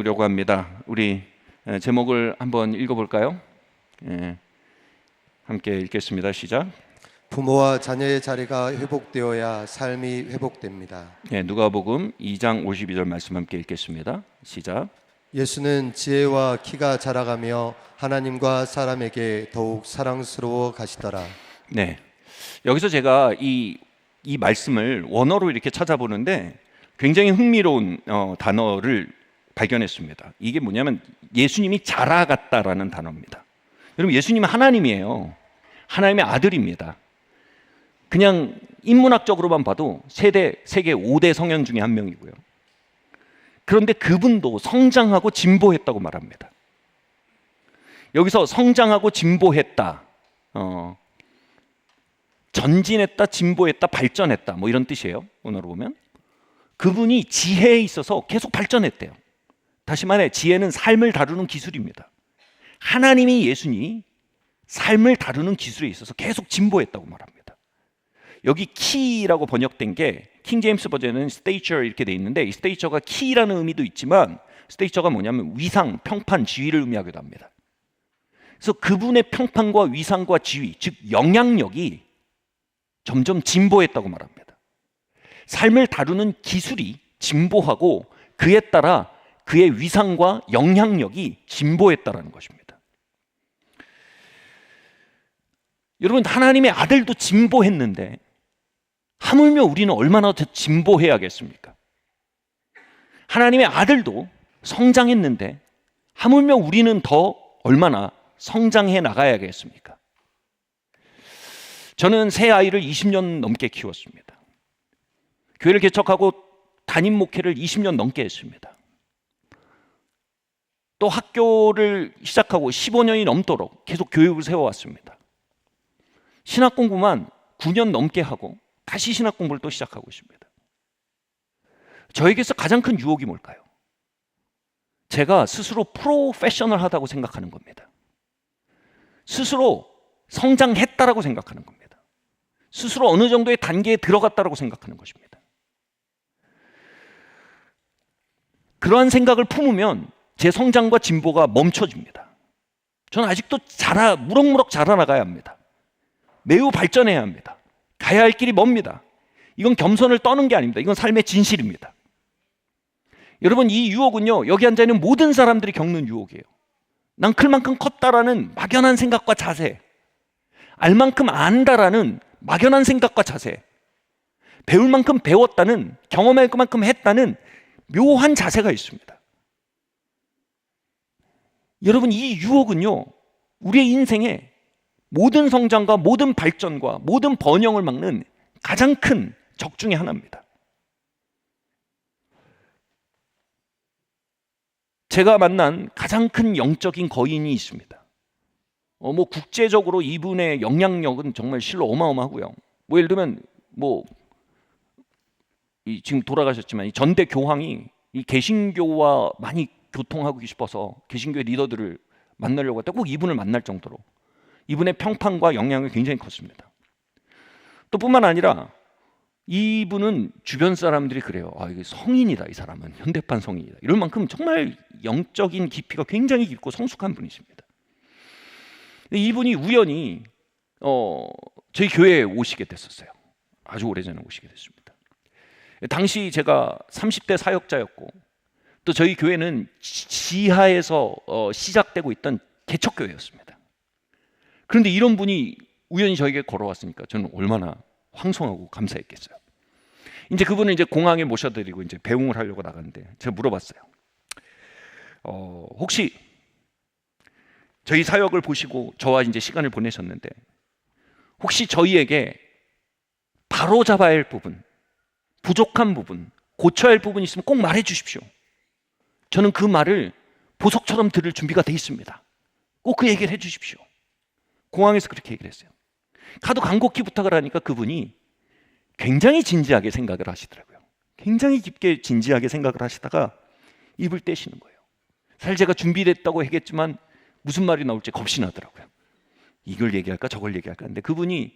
나누려고 합니다. 우리 제목을 한번 읽어볼까요? 함께 읽겠습니다. 시작. 부모와 자녀의 자리가 회복되어야 삶이 회복됩니다. 누가복음 2장 52절 말씀 함께 읽겠습니다. 시작. 예수는 지혜와 키가 자라가며 하나님과 사람에게 더욱 사랑스러워 가시더라. 네, 여기서 제가 이 말씀을 원어로 이렇게 찾아보는데 굉장히 흥미로운 단어를 발견했습니다. 이게 뭐냐면 예수님이 자라갔다라는 단어입니다. 여러분, 예수님은 하나님이에요. 하나님의 아들입니다. 그냥 인문학적으로만 봐도 세계 5대 성현 중에 한 명이고요. 그런데 그분도 성장하고 진보했다고 말합니다. 여기서 성장하고 진보했다, 전진했다, 진보했다, 발전했다, 뭐 이런 뜻이에요. 오늘로 보면 그분이 지혜에 있어서 계속 발전했대요. 다시 말해, 지혜는 삶을 다루는 기술입니다. 하나님이 예수님이 삶을 다루는 기술에 있어서 계속 진보했다고 말합니다. 여기 키라고 번역된 게 킹 제임스 버전에는 stature 이렇게 돼 있는데, 이 stature가 키라는 의미도 있지만 stature가 뭐냐면 위상, 평판, 지위를 의미하기도 합니다. 그래서 그분의 평판과 위상과 지위, 즉 영향력이 점점 진보했다고 말합니다. 삶을 다루는 기술이 진보하고 그에 따라 그의 위상과 영향력이 진보했다라는 것입니다. 여러분, 하나님의 아들도 진보했는데 하물며 우리는 얼마나 더 진보해야겠습니까? 하나님의 아들도 성장했는데 하물며 우리는 더 얼마나 성장해 나가야겠습니까? 저는 새 아이를 20년 넘게 키웠습니다. 교회를 개척하고 담임 목회를 20년 넘게 했습니다. 또 학교를 시작하고 15년이 넘도록 계속 교육을 세워왔습니다. 신학 공부만 9년 넘게 하고 다시 신학 공부를 또 시작하고 있습니다. 저에게서 가장 큰 유혹이 뭘까요? 제가 스스로 프로페셔널하다고 생각하는 겁니다. 스스로 성장했다라고 생각하는 겁니다. 스스로 어느 정도의 단계에 들어갔다라고 생각하는 것입니다. 그러한 생각을 품으면 제 성장과 진보가 멈춰집니다. 저는 아직도 무럭무럭 자라나가야 합니다. 매우 발전해야 합니다. 가야 할 길이 멉니다. 이건 겸손을 떠는 게 아닙니다. 이건 삶의 진실입니다. 여러분, 이 유혹은요, 여기 앉아있는 모든 사람들이 겪는 유혹이에요. 난 클 만큼 컸다라는 막연한 생각과 자세, 알 만큼 안다라는 막연한 생각과 자세, 배울 만큼 배웠다는, 경험할 만큼 했다는 묘한 자세가 있습니다. 여러분, 이 유혹은요, 우리의 인생에 모든 성장과 모든 발전과 모든 번영을 막는 가장 큰 적 중에 하나입니다. 제가 만난 가장 큰 영적인 거인이 있습니다. 국제적으로 이분의 영향력은 정말 실로 어마어마하고요. 예를 들면 지금 돌아가셨지만 이 전대 교황이 이 개신교와 많이 교통하고 싶어서 개신교 리더들을 만나려고 할 때 꼭 이분을 만날 정도로 이분의 평판과 영향이 굉장히 컸습니다. 또 뿐만 아니라 이분은 주변 사람들이 그래요. 이게 성인이다, 이 사람은 현대판 성인이다, 이럴 만큼 정말 영적인 깊이가 굉장히 깊고 성숙한 분이십니다. 이분이 우연히 저희 교회에 오시게 됐었어요. 아주 오래전에 오시게 됐습니다. 당시 제가 30대 사역자였고, 또 저희 교회는 지하에서 시작되고 있던 개척교회였습니다. 그런데 이런 분이 우연히 저에게 걸어왔으니까 저는 얼마나 황송하고 감사했겠어요. 이제 그분을 이제 공항에 모셔드리고 이제 배웅을 하려고 나갔는데 제가 물어봤어요. 혹시 저희 사역을 보시고 저와 이제 시간을 보내셨는데 혹시 저희에게 바로 잡아야 할 부분, 부족한 부분, 고쳐야 할 부분이 있으면 꼭 말해 주십시오. 저는 그 말을 보석처럼 들을 준비가 돼 있습니다. 꼭 그 얘기를 해 주십시오. 공항에서 그렇게 얘기를 했어요. 가도 간곡히 부탁을 하니까 그분이 굉장히 진지하게 생각을 하시더라고요. 굉장히 깊게 진지하게 생각을 하시다가 입을 떼시는 거예요. 사실 제가 준비됐다고 했겠지만 무슨 말이 나올지 겁이 나더라고요. 이걸 얘기할까 저걸 얘기할까. 근데 그분이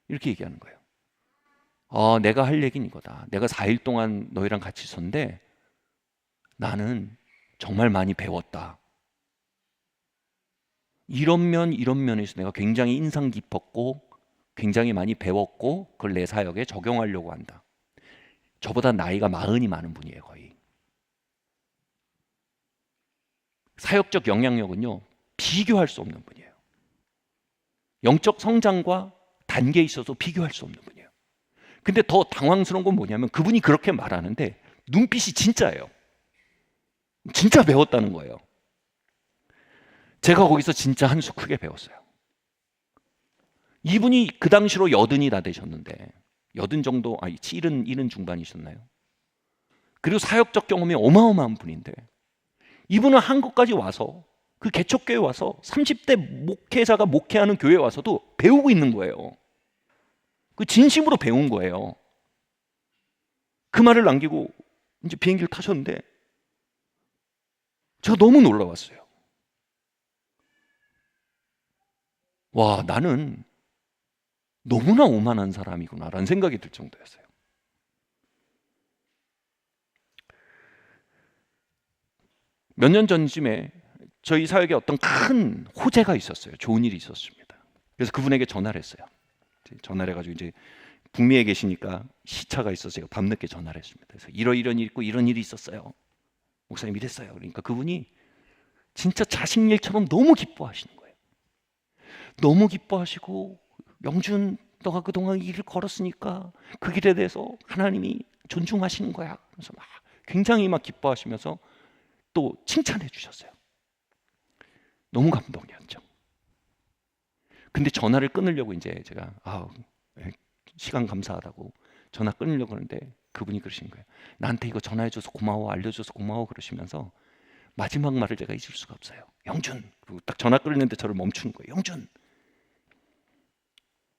이렇게 얘기하는 거예요. 내가 할 얘기는 이거다. 내가 4일 동안 너희랑 같이 있었는데 나는 정말 많이 배웠다. 이런 면에서 내가 굉장히 인상 깊었고 굉장히 많이 배웠고 그걸 내 사역에 적용하려고 한다. 저보다 나이가 40이 많은 분이에요. 거의. 사역적 영향력은요, 비교할 수 없는 분이에요. 영적 성장과 단계에 있어서 비교할 수 없는 분이에요. 근데 더 당황스러운 건 뭐냐면 그분이 그렇게 말하는데 눈빛이 진짜예요. 진짜 배웠다는 거예요. 제가 거기서 진짜 한 수 크게 배웠어요. 이분이 그 당시로 80이 다 되셨는데 80 정도, 아니 70 중반이셨나요? 그리고 사역적 경험이 어마어마한 분인데 이분은 한국까지 와서 그 개척교회 와서 30대 목회자가 목회하는 교회에 와서도 배우고 있는 거예요. 그 진심으로 배운 거예요. 그 말을 남기고 이제 비행기를 타셨는데 제가 너무 놀라웠어요. 와, 나는 너무나 오만한 사람이구나라는 생각이 들 정도였어요. 몇 년 전쯤에 저희 사역에 어떤 큰 호재가 있었어요. 좋은 일이 있었습니다. 그래서 그분에게 전화를 했어요. 전화를 해가지고 이제 북미에 계시니까 시차가 있어서 제가 밤늦게 전화를 했습니다. 그래서 이런 일이 있고 이런 일이 있었어요. 목사님 이랬어요. 그러니까 그분이 진짜 자식 일처럼 너무 기뻐하시는 거예요. 너무 기뻐하시고 영준 너가 그동안 이 길을 걸었으니까 그 길에 대해서 하나님이 존중하시는 거야. 그래서 막 굉장히 막 기뻐하시면서 또 칭찬해 주셨어요. 너무 감동이었죠. 근데 전화를 끊으려고 이제 제가 시간 감사하다고 전화 끊으려고 하는데 그분이 그러신 거예요. 나한테 이거 전화해줘서 고마워, 알려줘서 고마워 그러시면서 마지막 말을 제가 잊을 수가 없어요. 영준. 그리고 딱 전화 끊는데 저를 멈추는 거예요. 영준.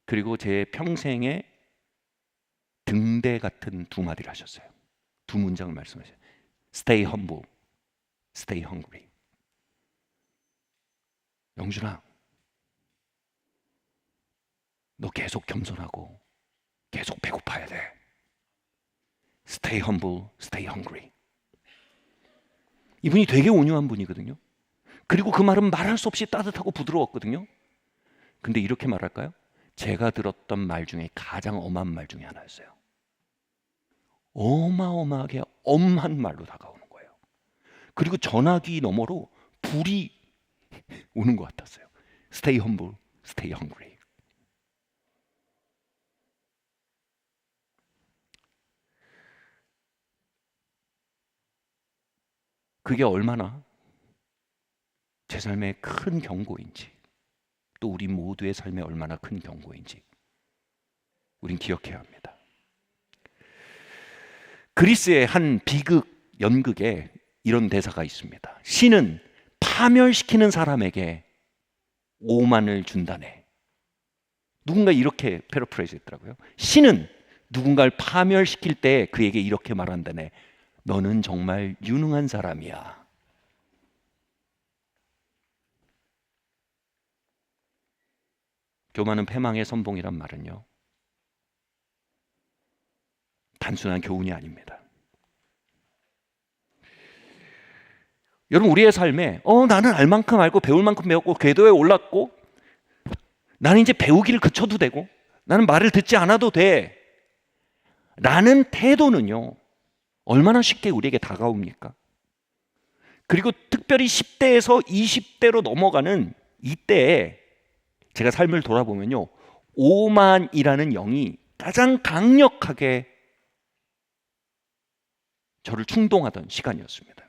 그리고 제 평생의 등대 같은 두 마디를 하셨어요. 두 문장을 말씀하셨어요. Stay humble, stay hungry. 영준아, 너 계속 겸손하고 계속 배고파야 돼. Stay humble, stay hungry. 이분이 되게 온유한 분이거든요. 그리고 그 말은 말할 수 없이 따뜻하고 부드러웠거든요. 근데 이렇게 말할까요? 제가 들었던 말 중에 가장 엄한 말 중에 하나였어요. 어마어마하게 엄한 말로 다가오는 거예요. 그리고 전화기 너머로 불이 오는 것 같았어요. Stay humble, stay hungry. 그게 얼마나 제 삶의 큰 경고인지, 또 우리 모두의 삶에 얼마나 큰 경고인지 우린 기억해야 합니다. 그리스의 한 비극 연극에 이런 대사가 있습니다. 신은 파멸시키는 사람에게 오만을 준다네. 누군가 이렇게 패러프레이즈 했더라고요. 신은 누군가를 파멸시킬 때 그에게 이렇게 말한다네. 너는 정말 유능한 사람이야. 교만은 패망의 선봉이란 말은요, 단순한 교훈이 아닙니다. 여러분, 우리의 삶에 나는 알 만큼 알고 배울 만큼 배웠고 궤도에 올랐고 나는 이제 배우기를 그쳐도 되고 나는 말을 듣지 않아도 돼 라는 태도는요, 얼마나 쉽게 우리에게 다가옵니까? 그리고 특별히 10대에서 20대로 넘어가는 이때에 제가 삶을 돌아보면요, 오만이라는 영이 가장 강력하게 저를 충동하던 시간이었습니다.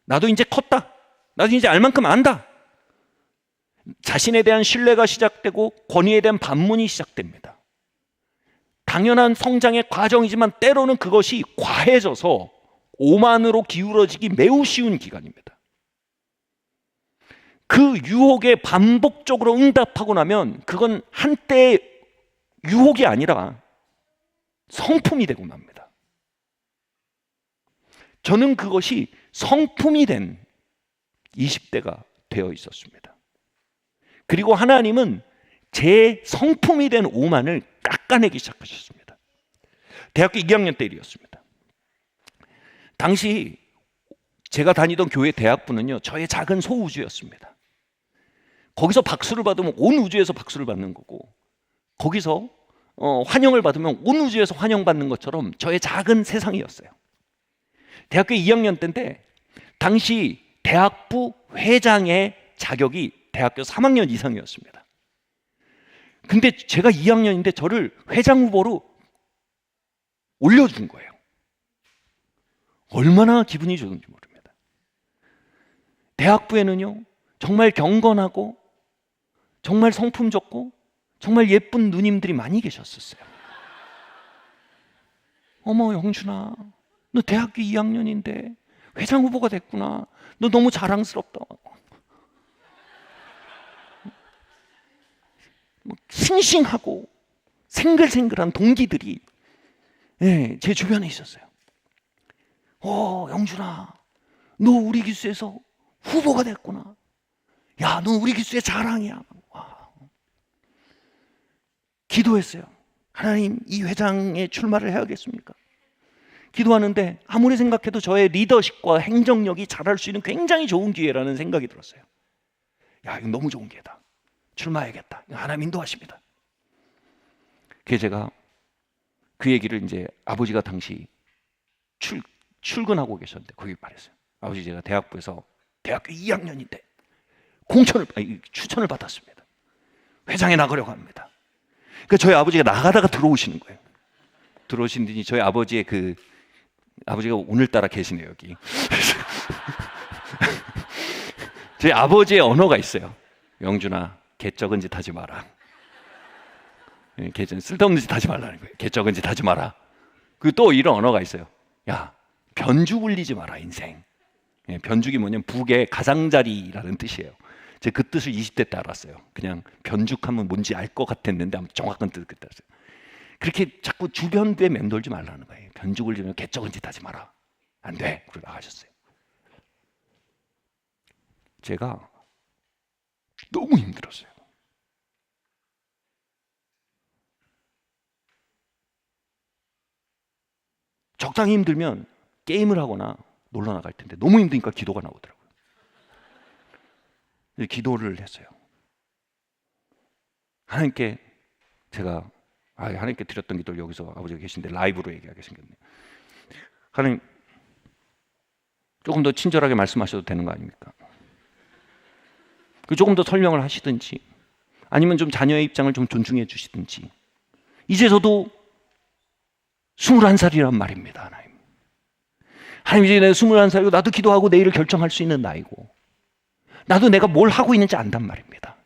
나도 이제 컸다. 나도 이제 알 만큼 안다. 자신에 대한 신뢰가 시작되고 권위에 대한 반문이 시작됩니다. 당연한 성장의 과정이지만 때로는 그것이 과해져서 오만으로 기울어지기 매우 쉬운 기간입니다. 그 유혹에 반복적으로 응답하고 나면 그건 한때의 유혹이 아니라 성품이 되고 맙니다. 저는 그것이 성품이 된 20대가 되어 있었습니다. 그리고 하나님은 제 성품이 된 오만을 깎아내기 시작하셨습니다. 대학교 2학년 때 일이었습니다. 당시 제가 다니던 교회 대학부는요, 저의 작은 소우주였습니다. 거기서 박수를 받으면 온 우주에서 박수를 받는 거고, 거기서 환영을 받으면 온 우주에서 환영받는 것처럼 저의 작은 세상이었어요. 대학교 2학년 때인데 당시 대학부 회장의 자격이 대학교 3학년 이상이었습니다. 근데 제가 2학년인데 저를 회장 후보로 올려준 거예요. 얼마나 기분이 좋은지 모릅니다. 대학부에는요, 정말 경건하고 정말 성품 좋고 정말 예쁜 누님들이 많이 계셨었어요. 어머, 영준아, 너 대학교 2학년인데 회장 후보가 됐구나. 너 너무 자랑스럽다. 싱싱하고 생글생글한 동기들이 제 주변에 있었어요. 영준아, 너 우리 기수에서 후보가 됐구나. 야, 너 우리 기수의 자랑이야. 와. 기도했어요. 하나님, 이 회장에 출마를 해야겠습니까? 기도하는데 아무리 생각해도 저의 리더십과 행정력이 잘할 수 있는 굉장히 좋은 기회라는 생각이 들었어요. 야, 이거 너무 좋은 기회다. 출마해야겠다. 하나님 인도하십니다. 그래서 제가 그 얘기를 이제 아버지가 당시 출근하고 계셨는데 거기 말했어요. 아버지, 제가 대학부에서 대학교 2학년인데 추천을 받았습니다. 회장에 나가려고 합니다. 그러니까 저희 아버지가 나가다가 들어오시는 거예요. 들어오시더니 저희 아버지의 아버지가 오늘따라 계시네요, 여기. 저희 아버지의 언어가 있어요. 영준아, 개쩍은 짓 하지 마라. 쓸데없는 짓 하지 말라는 거예요. 개쩍은 짓 하지 마라. 그리고 또 이런 언어가 있어요. 야, 변죽 울리지 마라, 인생. 변죽이 뭐냐면 북의 가장자리라는 뜻이에요. 제가 그 뜻을 20대 때 알았어요. 그냥 변죽하면 뭔지 알 것 같았는데 아마 정확한 뜻을 그때 알았어요. 그렇게 자꾸 주변에 맴돌지 말라는 거예요. 변죽 울리면 개쩍은 짓 하지 마라. 안 돼. 그러고 나가셨어요. 제가 너무 힘들었어요. 적당히 힘들면 게임을 하거나 놀러 나갈 텐데 너무 힘드니까 기도가 나오더라고요. 기도를 했어요. 하나님께 제가 하나님께 드렸던 기도를 여기서 아버지가 계신데 라이브로 얘기하게 생겼네요. 하나님, 조금 더 친절하게 말씀하셔도 되는 거 아닙니까? 조금 더 설명을 하시든지 아니면 좀 자녀의 입장을 좀 존중해 주시든지. 이제 저도 21살이란 말입니다. 하나님, 이제 내가 21살이고 나도 기도하고 내일을 결정할 수 있는 나이고 나도 내가 뭘 하고 있는지 안단 말입니다.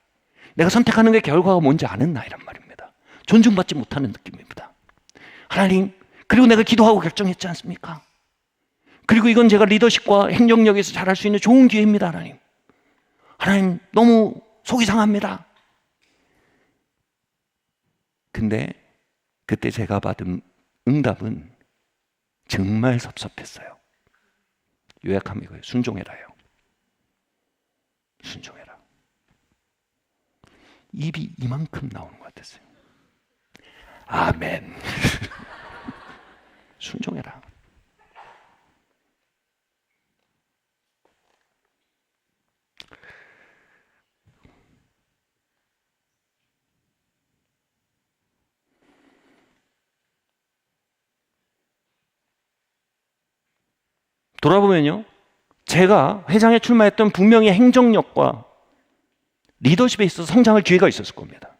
내가 선택하는 게 결과가 뭔지 아는 나이란 말입니다. 존중받지 못하는 느낌입니다. 하나님, 그리고 내가 기도하고 결정했지 않습니까? 그리고 이건 제가 리더십과 행정력에서 잘할 수 있는 좋은 기회입니다. 하나님, 너무 속이 상합니다. 근데 그때 제가 받은 응답은 정말 섭섭했어요. 요약하면 이거예요. 순종해라요. 순종해라. 입이 이만큼 나오는 것 같았어요. 아멘. 순종해라. 돌아보면요, 제가 회장에 출마했던 분명히 행정력과 리더십에 있어서 성장할 기회가 있었을 겁니다.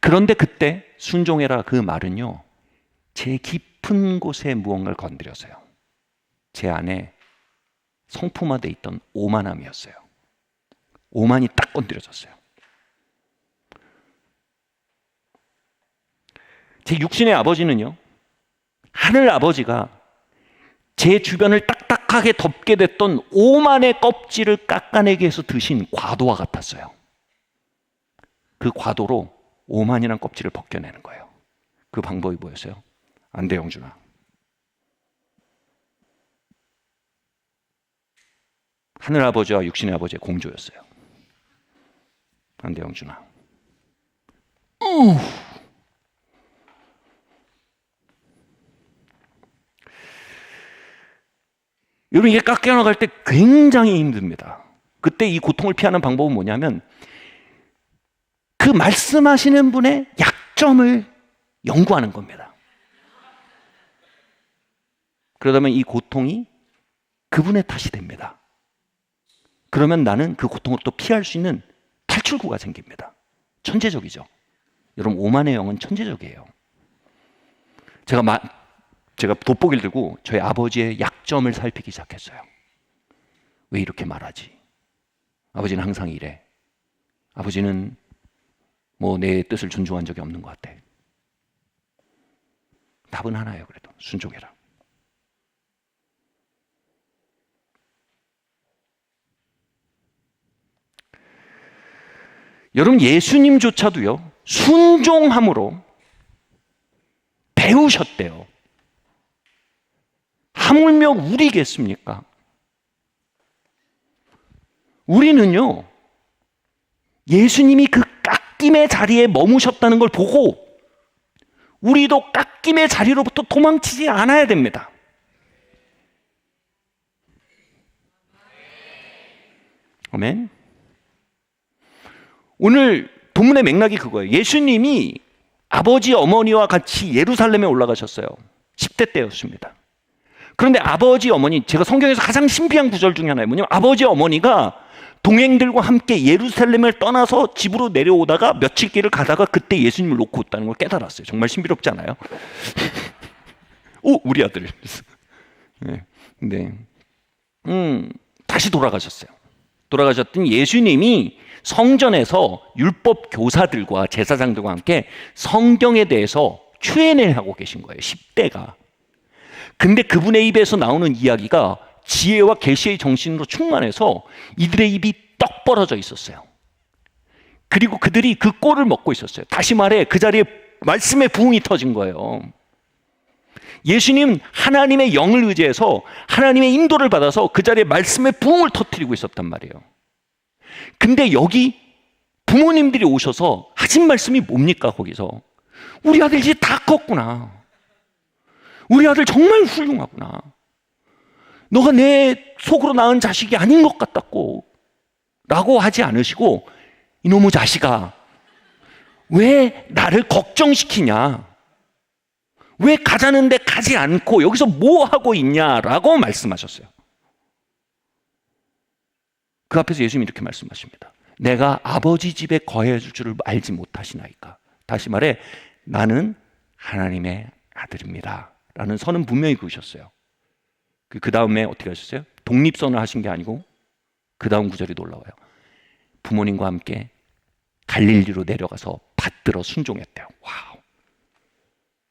그런데 그때 순종해라 그 말은요, 제 깊은 곳에 무언가를 건드려서요. 제 안에 성품화되어 있던 오만함이었어요. 오만이 딱 건드려졌어요. 제 육신의 아버지는요, 하늘 아버지가 제 주변을 딱딱하게 덮게 됐던 오만의 껍질을 깎아내기 위해서 드신 과도와 같았어요. 그 과도로 오만이란 껍질을 벗겨내는 거예요. 그 방법이 뭐였어요? 안 돼, 영준아. 하늘 아버지와 육신의 아버지의 공조였어요. 안 돼, 영준아. 여러분 이게 깎여나갈 때 굉장히 힘듭니다. 그때 이 고통을 피하는 방법은 뭐냐면 그 말씀하시는 분의 약점을 연구하는 겁니다. 그러다면 이 고통이 그분의 탓이 됩니다. 그러면 나는 그 고통을 또 피할 수 있는 탈출구가 생깁니다. 천재적이죠. 여러분 오만의 영은 천재적이에요. 제가 돋보기를 들고 저희 아버지의 약점을 살피기 시작했어요. 왜 이렇게 말하지? 아버지는 항상 이래. 아버지는 뭐 내 뜻을 존중한 적이 없는 것 같아. 답은 하나예요. 그래도 순종해라. 여러분 예수님조차도요 순종함으로 배우셨대요. 하물며 우리겠습니까? 우리는요 예수님이 그 깎임의 자리에 머무셨다는 걸 보고 우리도 깎임의 자리로부터 도망치지 않아야 됩니다. 아멘. 오늘 본문의 맥락이 그거예요. 예수님이 아버지 어머니와 같이 예루살렘에 올라가셨어요. 10대 때였습니다. 그런데 아버지 어머니, 제가 성경에서 가장 신비한 구절 중에 하나예요. 뭐냐면 아버지 어머니가 동행들과 함께 예루살렘을 떠나서 집으로 내려오다가 며칠 길을 가다가 그때 예수님을 놓고 있다는 걸 깨달았어요. 정말 신비롭지 않아요? 오, 우리 아들. 네. 다시 돌아가셨어요. 돌아가셨더니 예수님이 성전에서 율법 교사들과 제사장들과 함께 성경에 대해서 Q&A를 하고 계신 거예요. 10대가. 근데 그분의 입에서 나오는 이야기가 지혜와 계시의 정신으로 충만해서 이들의 입이 떡 벌어져 있었어요. 그리고 그들이 그 꼴을 먹고 있었어요. 다시 말해 그 자리에 말씀의 부흥이 터진 거예요. 예수님 하나님의 영을 의지해서 하나님의 인도를 받아서 그 자리에 말씀의 부흥을 터뜨리고 있었단 말이에요. 근데 여기 부모님들이 오셔서 하신 말씀이 뭡니까? 거기서 우리 아들 이제 다 컸구나. 우리 아들 정말 훌륭하구나. 너가 내 속으로 낳은 자식이 아닌 것 같았고 라고 하지 않으시고 이놈의 자식아 왜 나를 걱정시키냐, 왜 가자는데 가지 않고 여기서 뭐 하고 있냐라고 말씀하셨어요. 그 앞에서 예수님이 이렇게 말씀하십니다. 내가 아버지 집에 거해 줄 줄을 알지 못하시나이까. 다시 말해 나는 하나님의 아들입니다 라는 선은 분명히 그으셨어요. 그 다음에 어떻게 하셨어요? 독립선을 하신 게 아니고 그 다음 구절이 놀라워요. 부모님과 함께 갈릴리로 내려가서 받들어 순종했대요. 와우.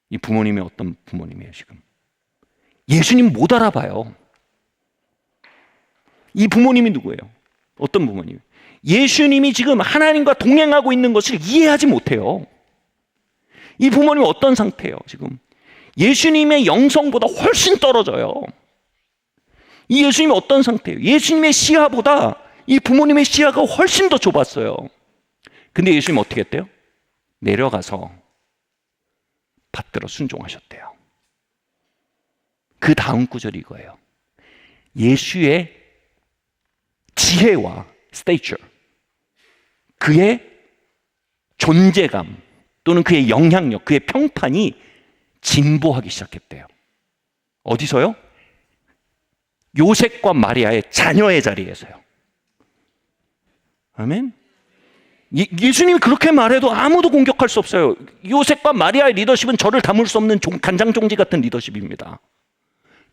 이 부모님이 어떤 부모님이에요 지금? 예수님 못 알아봐요. 이 부모님이 누구예요? 어떤 부모님? 예수님이 지금 하나님과 동행하고 있는 것을 이해하지 못해요. 이 부모님은 어떤 상태예요 지금? 예수님의 영성보다 훨씬 떨어져요. 이 예수님이 어떤 상태예요? 예수님의 시야보다 이 부모님의 시야가 훨씬 더 좁았어요. 근데 예수님 어떻게 했대요? 내려가서 받들어 순종하셨대요. 그 다음 구절이 이거예요. 예수의 지혜와 stature, 그의 존재감 또는 그의 영향력, 그의 평판이 진보하기 시작했대요. 어디서요? 요셉과 마리아의 자녀의 자리에서요. 아멘. 예수님이 그렇게 말해도 아무도 공격할 수 없어요. 요셉과 마리아의 리더십은 저를 담을 수 없는 간장종지 같은 리더십입니다.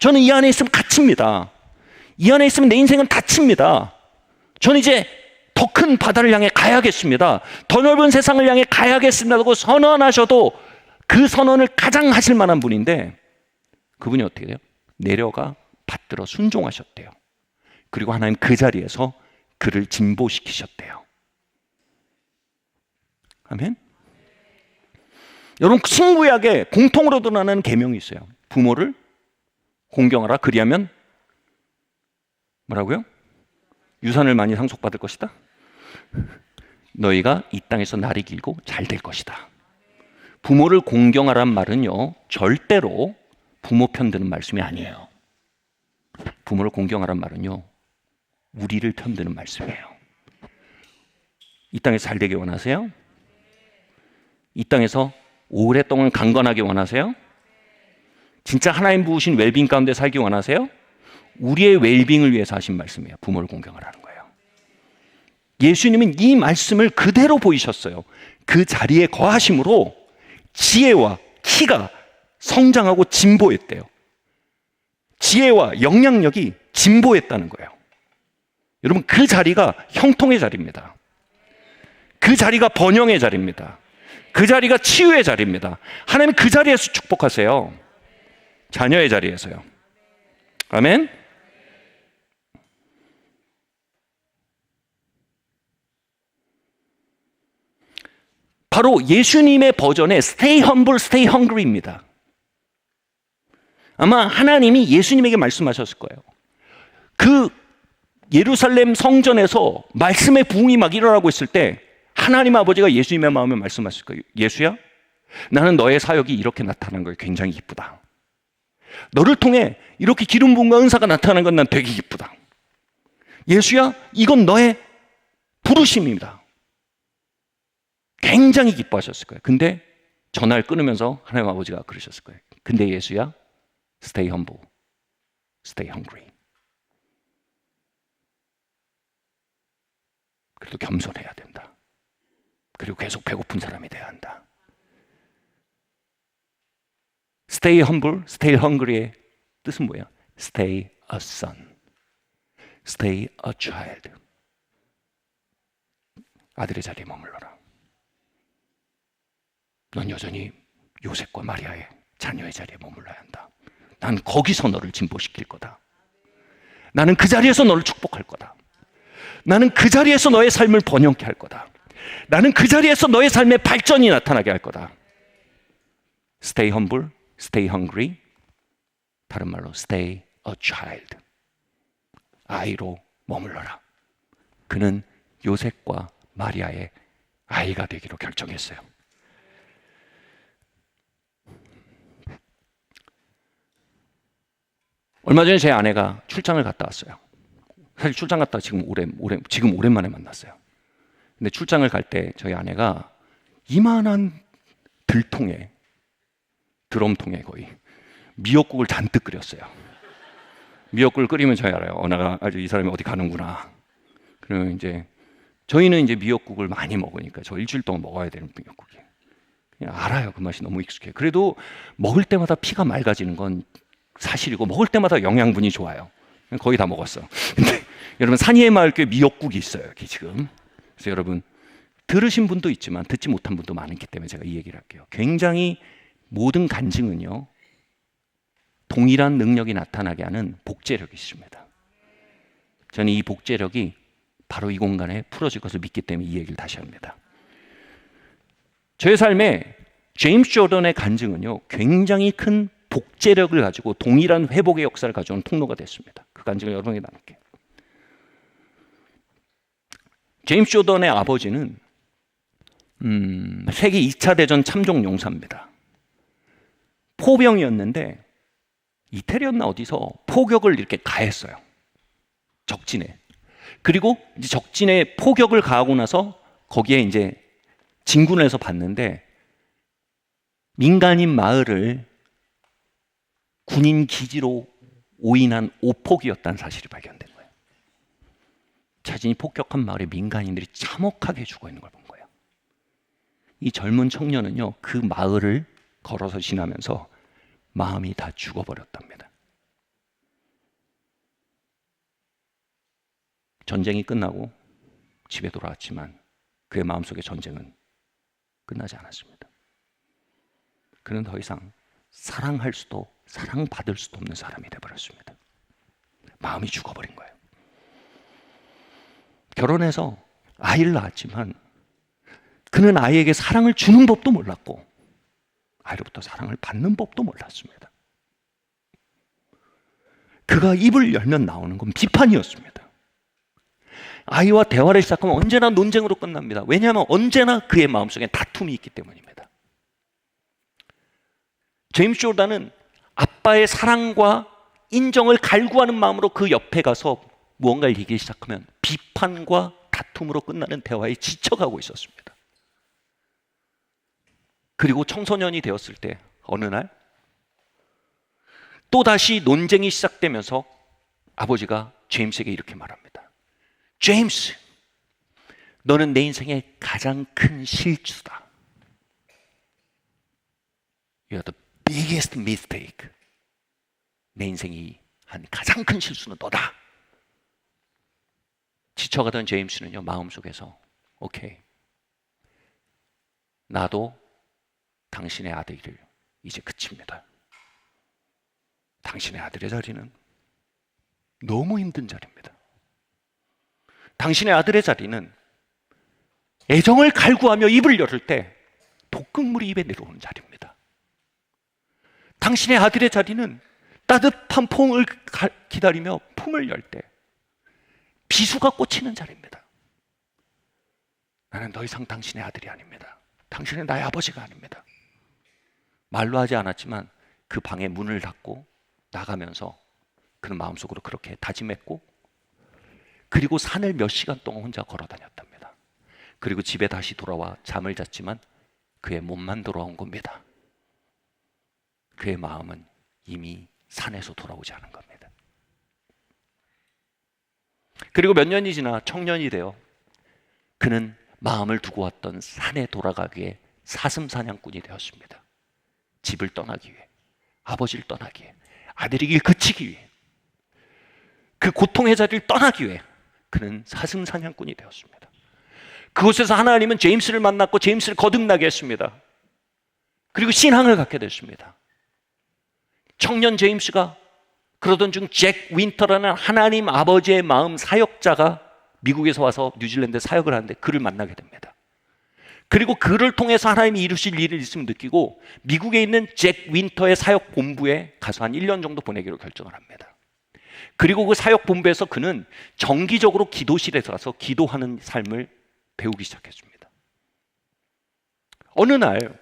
저는 이 안에 있으면 갇힙니다. 이 안에 있으면 내 인생은 닫힙니다. 저는 이제 더 큰 바다를 향해 가야겠습니다. 더 넓은 세상을 향해 가야겠습니다라고 선언하셔도 그 선언을 가장 하실 만한 분인데 그분이 어떻게 돼요? 내려가 받들어 순종하셨대요. 그리고 하나님 그 자리에서 그를 진보시키셨대요. 아멘. 여러분 신구약에 공통으로 드러나는 계명이 있어요. 부모를 공경하라. 그리하면 뭐라고요? 유산을 많이 상속받을 것이다. 너희가 이 땅에서 날이 길고 잘 될 것이다. 부모를 공경하란 말은요 절대로 부모 편드는 말씀이 아니에요. 부모를 공경하란 말은요, 우리를 편드는 말씀이에요. 이 땅에서 잘 되길 원하세요? 이 땅에서 오랫동안 강건하게 원하세요? 진짜 하나님 부으신 웰빙 가운데 살기 원하세요? 우리의 웰빙을 위해서 하신 말씀이에요. 부모를 공경하라는 거예요. 예수님은 이 말씀을 그대로 보이셨어요. 그 자리에 거하심으로 지혜와 키가 성장하고 진보했대요. 지혜와 영향력이 진보했다는 거예요. 여러분, 그 자리가 형통의 자리입니다. 그 자리가 번영의 자리입니다. 그 자리가 치유의 자리입니다. 하나님 그 자리에서 축복하세요. 자녀의 자리에서요. 아멘. 바로 예수님의 버전의 Stay humble, stay hungry입니다. 아마 하나님이 예수님에게 말씀하셨을 거예요. 그 예루살렘 성전에서 말씀의 부흥이 막 일어나고 있을 때 하나님 아버지가 예수님의 마음에 말씀하실 거예요. 예수야, 나는 너의 사역이 이렇게 나타난 걸 굉장히 기쁘다. 너를 통해 이렇게 기름 부음과 은사가 나타나는 건 난 되게 기쁘다. 예수야, 이건 너의 부르심입니다. 굉장히 기뻐하셨을 거예요. 근데 전화를 끊으면서 하나님 아버지가 그러셨을 거예요. 근데 예수야, stay humble, stay hungry. 그래도 겸손해야 된다. 그리고 계속 배고픈 사람이 돼야 한다. Stay humble, stay hungry의 뜻은 뭐예요? Stay a son, stay a child. 아들의 자리에 머물러라. 넌 여전히 요셉과 마리아의 자녀의 자리에 머물러야 한다. 난 거기서 너를 진보시킬 거다. 나는 그 자리에서 너를 축복할 거다. 나는 그 자리에서 너의 삶을 번영케 할 거다. 나는 그 자리에서 너의 삶의 발전이 나타나게 할 거다. Stay humble, stay hungry. 다른 말로 stay a child. 아이로 머물러라. 그는 요셉과 마리아의 아이가 되기로 결정했어요. 얼마 전에 제 아내가 출장을 갔다 왔어요. 사실 출장 갔다 지금 오랜만에 만났어요. 근데 출장을 갈 때 저희 아내가 이만한 들통에, 드럼통에 거의 미역국을 잔뜩 끓였어요. 미역국을 끓이면 저희 알아요. 내가 아주 이 사람이 어디 가는구나. 그러면 이제 저희는 이제 미역국을 많이 먹으니까 저 일주일 동안 먹어야 되는 미역국이. 그냥 알아요. 그 맛이 너무 익숙해요. 그래도 먹을 때마다 피가 맑아지는 건 사실이고 먹을 때마다 영양분이 좋아요. 거의 다 먹었어. 근데 여러분, 산이의 마을교회 미역국이 있어요. 여기 지금. 그래서 여러분, 들으신 분도 있지만 듣지 못한 분도 많기 때문에 제가 이 얘기를 할게요. 굉장히 모든 간증은요, 동일한 능력이 나타나게 하는 복제력이 있습니다. 저는 이 복제력이 바로 이 공간에 풀어질 것을 믿기 때문에 이 얘기를 다시 합니다. 저의 삶에 제임스 조던의 간증은요, 굉장히 큰 복제력을 가지고 동일한 회복의 역사를 가져오는 통로가 됐습니다. 그 간증을 여러분에게 나눌게요. 제임스 조던의 아버지는 세계 2차 대전 참종 용사입니다. 포병이었는데 이태리였나 어디서 포격을 이렇게 가했어요. 적진에. 그리고 이제 적진에 포격을 가하고 나서 거기에 이제 진군을 해서 봤는데 민간인 마을을 군인 기지로 오인한 오폭이었다는 사실이 발견된 거예요. 자신이 폭격한 마을에 민간인들이 참혹하게 죽어 있는 걸 본 거예요. 이 젊은 청년은요, 그 마을을 걸어서 지나면서 마음이 다 죽어버렸답니다. 전쟁이 끝나고 집에 돌아왔지만 그의 마음속의 전쟁은 끝나지 않았습니다. 그는 더 이상 사랑할 수도 사랑받을 수도 없는 사람이 되어버렸습니다. 마음이 죽어버린 거예요. 결혼해서 아이를 낳았지만 그는 아이에게 사랑을 주는 법도 몰랐고 아이로부터 사랑을 받는 법도 몰랐습니다. 그가 입을 열면 나오는 건 비판이었습니다. 아이와 대화를 시작하면 언제나 논쟁으로 끝납니다. 왜냐하면 언제나 그의 마음속에 다툼이 있기 때문입니다. 제임스 조던은 아빠의 사랑과 인정을 갈구하는 마음으로 그 옆에 가서 무언가를 얘기하기 시작하면 비판과 다툼으로 끝나는 대화에 지쳐가고 있었습니다. 그리고 청소년이 되었을 때 어느 날 또다시 논쟁이 시작되면서 아버지가 제임스에게 이렇게 말합니다. 제임스, 너는 내 인생의 가장 큰 실수다. You're the biggest mistake. 내 인생이 한 가장 큰 실수는 너다. 지쳐가던 제임스는요, 마음속에서 오케이, 나도 당신의 아들을 이제 그칩니다. 당신의 아들의 자리는 너무 힘든 자리입니다. 당신의 아들의 자리는 애정을 갈구하며 입을 열을 때 독극물이 입에 내려오는 자리입니다. 당신의 아들의 자리는 따뜻한 폼을 기다리며 품을 열 때 비수가 꽂히는 자리입니다. 나는 더 이상 당신의 아들이 아닙니다. 당신은 나의 아버지가 아닙니다. 말로 하지 않았지만 그 방의 문을 닫고 나가면서 그는 마음속으로 그렇게 다짐했고, 그리고 산을 몇 시간 동안 혼자 걸어 다녔답니다. 그리고 집에 다시 돌아와 잠을 잤지만 그의 몸만 돌아온 겁니다. 그의 마음은 이미 산에서 돌아오지 않은 겁니다. 그리고 몇 년이 지나 청년이 되어 그는 마음을 두고 왔던 산에 돌아가기 위해 사슴사냥꾼이 되었습니다. 집을 떠나기 위해, 아버지를 떠나기 위해, 아들의 길 그치기 위해, 그 고통의 자리를 떠나기 위해 그는 사슴사냥꾼이 되었습니다. 그곳에서 하나님은 제임스를 만났고 제임스를 거듭나게 했습니다. 그리고 신앙을 갖게 됐습니다. 청년 제임스가 그러던 중 잭 윈터라는 하나님 아버지의 마음 사역자가 미국에서 와서 뉴질랜드에 사역을 하는데 그를 만나게 됩니다. 그리고 그를 통해서 하나님이 이루실 일을 있음을 느끼고 미국에 있는 잭 윈터의 사역 본부에 가서 한 1년 정도 보내기로 결정을 합니다. 그리고 그 사역 본부에서 그는 정기적으로 기도실에 들어가서 기도하는 삶을 배우기 시작했습니다. 어느 날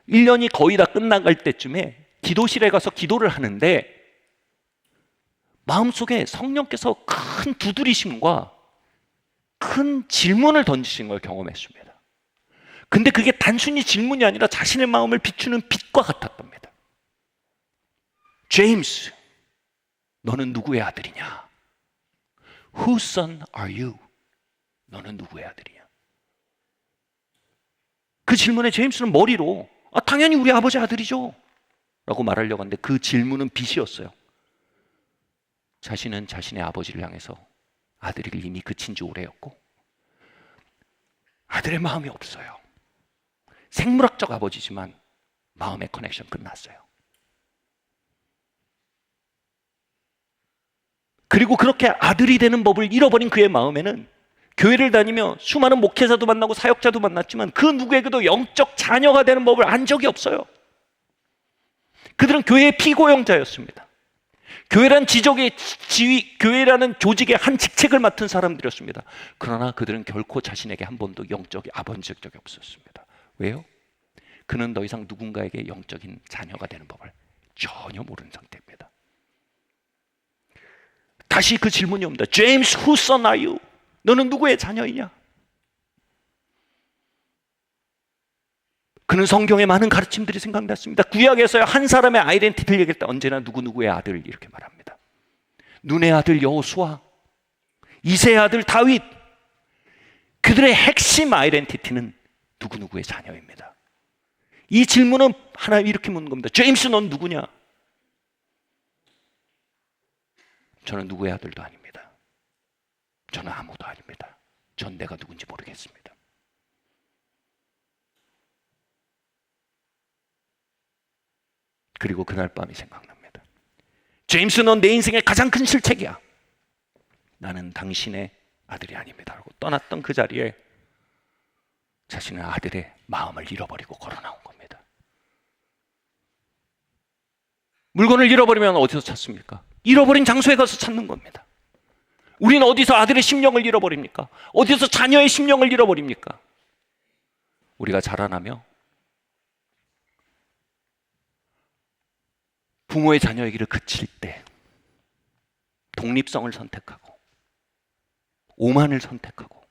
1년이 거의 다 끝나갈 때쯤에 기도실에 가서 기도를 하는데 마음속에 성령께서 큰 두드리심과 큰 질문을 던지신 걸 경험했습니다. 근데 그게 단순히 질문이 아니라 자신의 마음을 비추는 빛과 같았답니다. 제임스, 너는 누구의 아들이냐? Whose son are you? 너는 누구의 아들이냐? 그 질문에 제임스는 머리로 당연히 우리 아버지 아들이죠 라고 말하려고 하는데 그 질문은 빛이었어요. 자신은 자신의 아버지를 향해서 아들이 이미 그친 지 오래였고 아들의 마음이 없어요. 생물학적 아버지지만 마음의 커넥션 끝났어요. 그리고 그렇게 아들이 되는 법을 잃어버린 그의 마음에는 교회를 다니며 수많은 목회자도 만나고 사역자도 만났지만 그 누구에게도 영적 자녀가 되는 법을 안 적이 없어요. 그들은 교회의 피고용자였습니다. 교회란 지적의 지위, 교회라는 조직의 한 직책을 맡은 사람들이었습니다. 그러나 그들은 결코 자신에게 한 번도 영적 아버지적 적이 없었습니다. 왜요? 그는 더 이상 누군가에게 영적인 자녀가 되는 법을 전혀 모르는 상태입니다. 다시 그 질문이 옵니다. James, whose son are you? 너는 누구의 자녀이냐? 그는 성경의 많은 가르침들이 생각났습니다. 구약에서야 한 사람의 아이덴티티를 얘기할 때 언제나 누구누구의 아들 이렇게 말합니다. 눈의 아들 여호수아, 이새의 아들 다윗, 그들의 핵심 아이덴티티는 누구누구의 자녀입니다. 이 질문은 하나님 이렇게 묻는 겁니다. 제임스, 넌 누구냐? 저는 누구의 아들도 아닙니다. 저는 아무도 아닙니다. 전 내가 누군지 모르겠습니다. 그리고 그날 밤이 생각납니다. 제임스, 넌 내 인생의 가장 큰 실책이야. 나는 당신의 아들이 아닙니다. 라고 떠났던 그 자리에 자신의 아들의 마음을 잃어버리고 걸어 나온 겁니다. 물건을 잃어버리면 어디서 찾습니까? 잃어버린 장소에 가서 찾는 겁니다. 우리는 어디서 아들의 심령을 잃어버립니까? 어디서 자녀의 심령을 잃어버립니까? 우리가 자라나며 부모의 자녀에게를 그칠 때 독립성을 선택하고 오만을 선택하고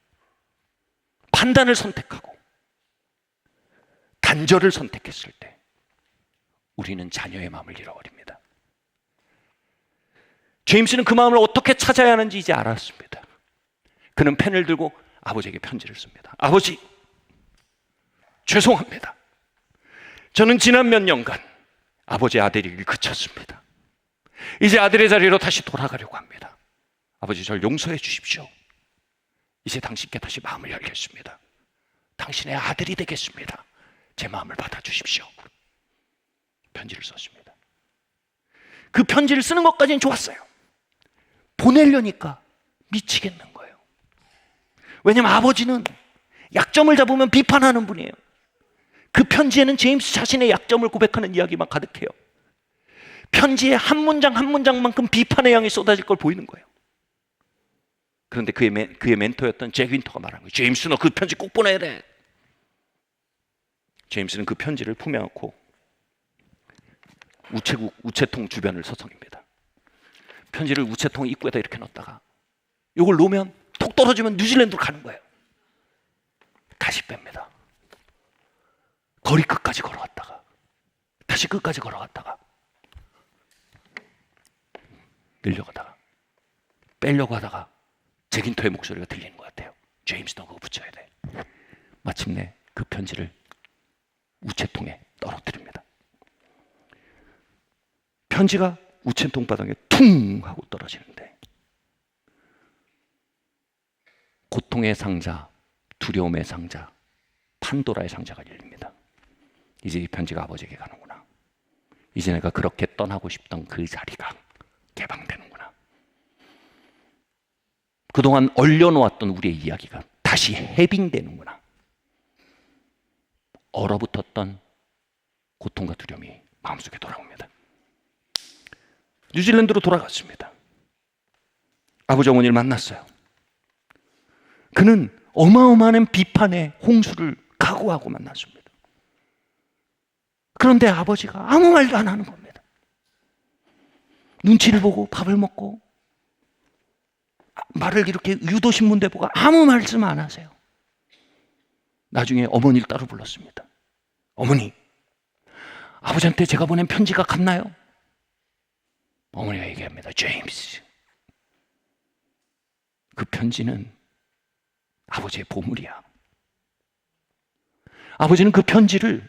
판단을 선택하고 단절을 선택했을 때 우리는 자녀의 마음을 잃어버립니다. 제임스는 그 마음을 어떻게 찾아야 하는지 이제 알았습니다. 그는 펜을 들고 아버지에게 편지를 씁니다. 아버지, 죄송합니다. 저는 지난 몇 년간 아버지의 아들이길 그쳤습니다. 이제 아들의 자리로 다시 돌아가려고 합니다. 아버지, 저를 용서해 주십시오. 이제 당신께 다시 마음을 열겠습니다. 당신의 아들이 되겠습니다. 제 마음을 받아주십시오. 편지를 썼습니다. 그 편지를 쓰는 것까지는 좋았어요. 보내려니까 미치겠는 거예요. 왜냐하면 아버지는 약점을 잡으면 비판하는 분이에요. 그 편지에는 제임스 자신의 약점을 고백하는 이야기만 가득해요. 편지에 한 문장 한 문장만큼 비판의 양이 쏟아질 걸 보이는 거예요. 그런데 그의 멘토였던 잭 윈터가 말한 거예요. 제임스, 너 그 편지 꼭 보내야 돼. 제임스는 그 편지를 품에 안고 우체통 주변을 서성입니다. 편지를 우체통 입구에다 이렇게 넣었다가 이걸 놓으면 톡 떨어지면 뉴질랜드로 가는 거예요. 다시 뺍니다. 거리 끝까지 걸어갔다가 다시 끝까지 걸어갔다가 밀려가다가 빼려고 하다가 잭윈터의 목소리가 들리는 것 같아요. 제임스, 너 그거 붙여야 돼. 마침내 그 편지를 우체통에 떨어뜨립니다. 편지가 우체통 바닥에 퉁 하고 떨어지는데 고통의 상자, 두려움의 상자, 판도라의 상자가 열립니다. 이제 이 편지가 아버지에게 가는구나. 이제 내가 그렇게 떠나고 싶던 그 자리가 개방되는구나. 그동안 얼려놓았던 우리의 이야기가 다시 해빙되는구나. 얼어붙었던 고통과 두려움이 마음속에 돌아옵니다. 뉴질랜드로 돌아갔습니다. 아버지 어머니를 만났어요. 그는 어마어마한 비판의 홍수를 각오하고 만났습니다. 그런데 아버지가 아무 말도 안 하는 겁니다. 눈치를 보고 밥을 먹고 말을 이렇게 유도신문대 보고 아무 말씀 안 하세요. 나중에 어머니를 따로 불렀습니다. 어머니, 아버지한테 제가 보낸 편지가 갔나요? 어머니가 얘기합니다. 제임스, 그 편지는 아버지의 보물이야. 아버지는 그 편지를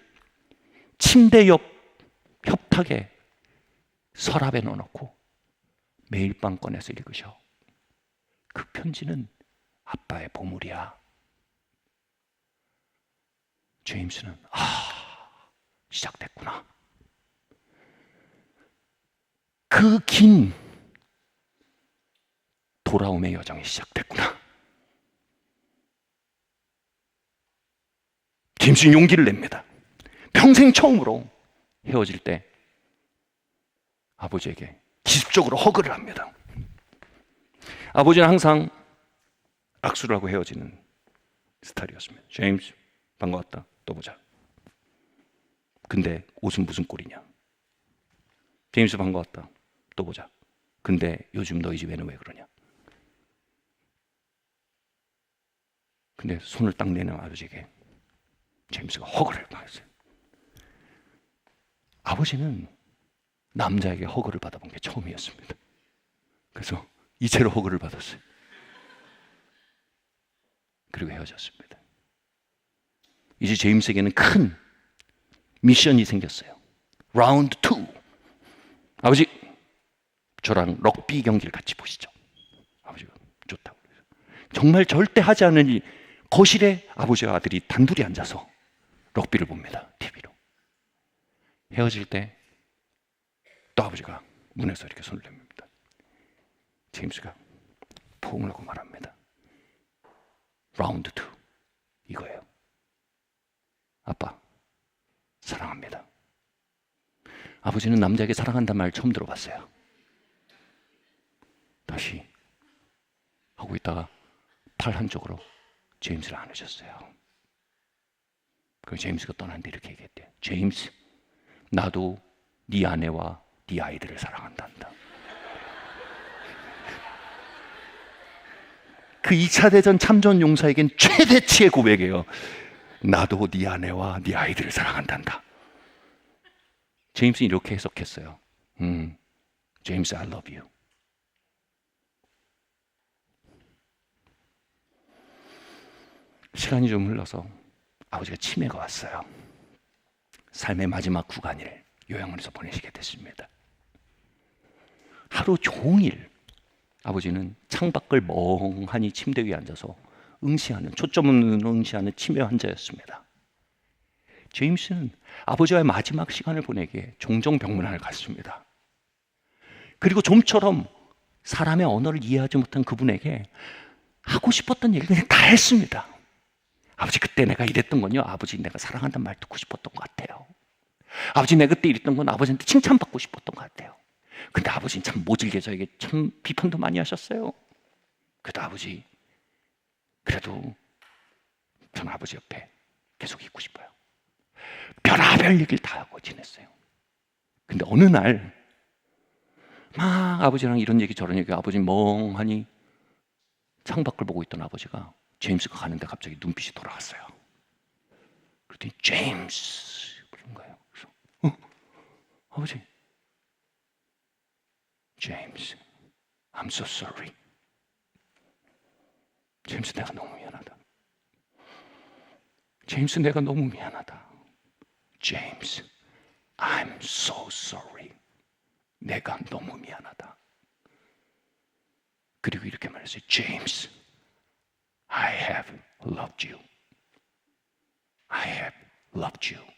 침대 옆 협탁에 서랍에 넣어놓고 매일 밤 꺼내서 읽으셔. 그 편지는 아빠의 보물이야. 제임스는 시작됐구나. 그 긴 돌아옴의 여정이 시작됐구나. 제임스는 용기를 냅니다. 평생 처음으로 헤어질 때 아버지에게 기습적으로 허그를 합니다. 아버지는 항상 악수를 하고 헤어지는 스타일이었습니다. 제임스, 반가웠다. 또 보자. 근데 옷은 무슨 꼴이냐? 제임스, 반가웠다. 또 보자. 근데 요즘 너희 집에는 왜 그러냐? 근데 손을 딱 내는 아버지에게 제임스가 허그를 받았어요. 아버지는 남자에게 허그를 받아본 게 처음이었습니다. 그래서 이체로 허그를 받았어요. 그리고 헤어졌습니다. 이제 제임스에게는 큰 미션이 생겼어요. 라운드 2. 아버지, 저랑 럭비 경기를 같이 보시죠. 아버지가 좋다고 그래서 정말 절대 하지 않은 일, 거실에 아버지와 아들이 단둘이 앉아서 럭비를 봅니다. TV로. 헤어질 때 또 아버지가 문에서 이렇게 손을 내밉니다. 제임스가 포옹을 하고 말합니다. 라운드 2 이거예요. 아빠, 사랑합니다. 아버지는 남자에게 사랑한다는 말 처음 들어봤어요. 다시 하고 있다가 팔 한쪽으로 제임스를 안으셨어요. 그리고 제임스가 떠났는데 이렇게 얘기했대요. 제임스, 나도 네 아내와 네 아이들을 사랑한단다. 그 2차 대전 참전 용사에겐 최대치의 고백이에요. 나도 네 아내와 네 아이들을 사랑한단다. 제임스는 이렇게 해석했어요. 제임스, I love you. 시간이 좀 흘러서 아버지가 치매가 왔어요. 삶의 마지막 구간을 요양원에서 보내시게 됐습니다. 하루 종일 아버지는 창밖을 멍하니 침대 위에 앉아서 응시하는, 초점 없는 응시하는 치매 환자였습니다. 제임스는 아버지와의 마지막 시간을 보내기에 종종 병문안을 갔습니다. 그리고 좀처럼 사람의 언어를 이해하지 못한 그분에게 하고 싶었던 얘기를 그냥 다 했습니다. 아버지, 그때 내가 이랬던 건요, 아버지 내가 사랑한다는 말 듣고 싶었던 것 같아요. 아버지, 내가 그때 이랬던 건 아버지한테 칭찬받고 싶었던 것 같아요. 근데 아버지는 참 모질게 저에게 참 비판도 많이 하셨어요. 그래도 아버지, 그래도 저는 아버지 옆에 계속 있고 싶어요. 별의별 얘기를 다 하고 지냈어요. 근데 어느 날 막 아버지랑 이런 얘기 저런 얘기, 아버지 멍하니 창밖을 보고 있던 아버지가 제임스가 가는데 갑자기 눈빛이 돌아갔어요. 그랬더니 제임스 부른 거예요. 그래서 아버지, 제임스, I'm so sorry. 제임스, 내가 너무 미안하다. 제임스, 내가 너무 미안하다. 제임스, I'm so sorry. 내가 너무 미안하다. 그리고 이렇게 말했어요. 제임스, I have loved you. I have loved you.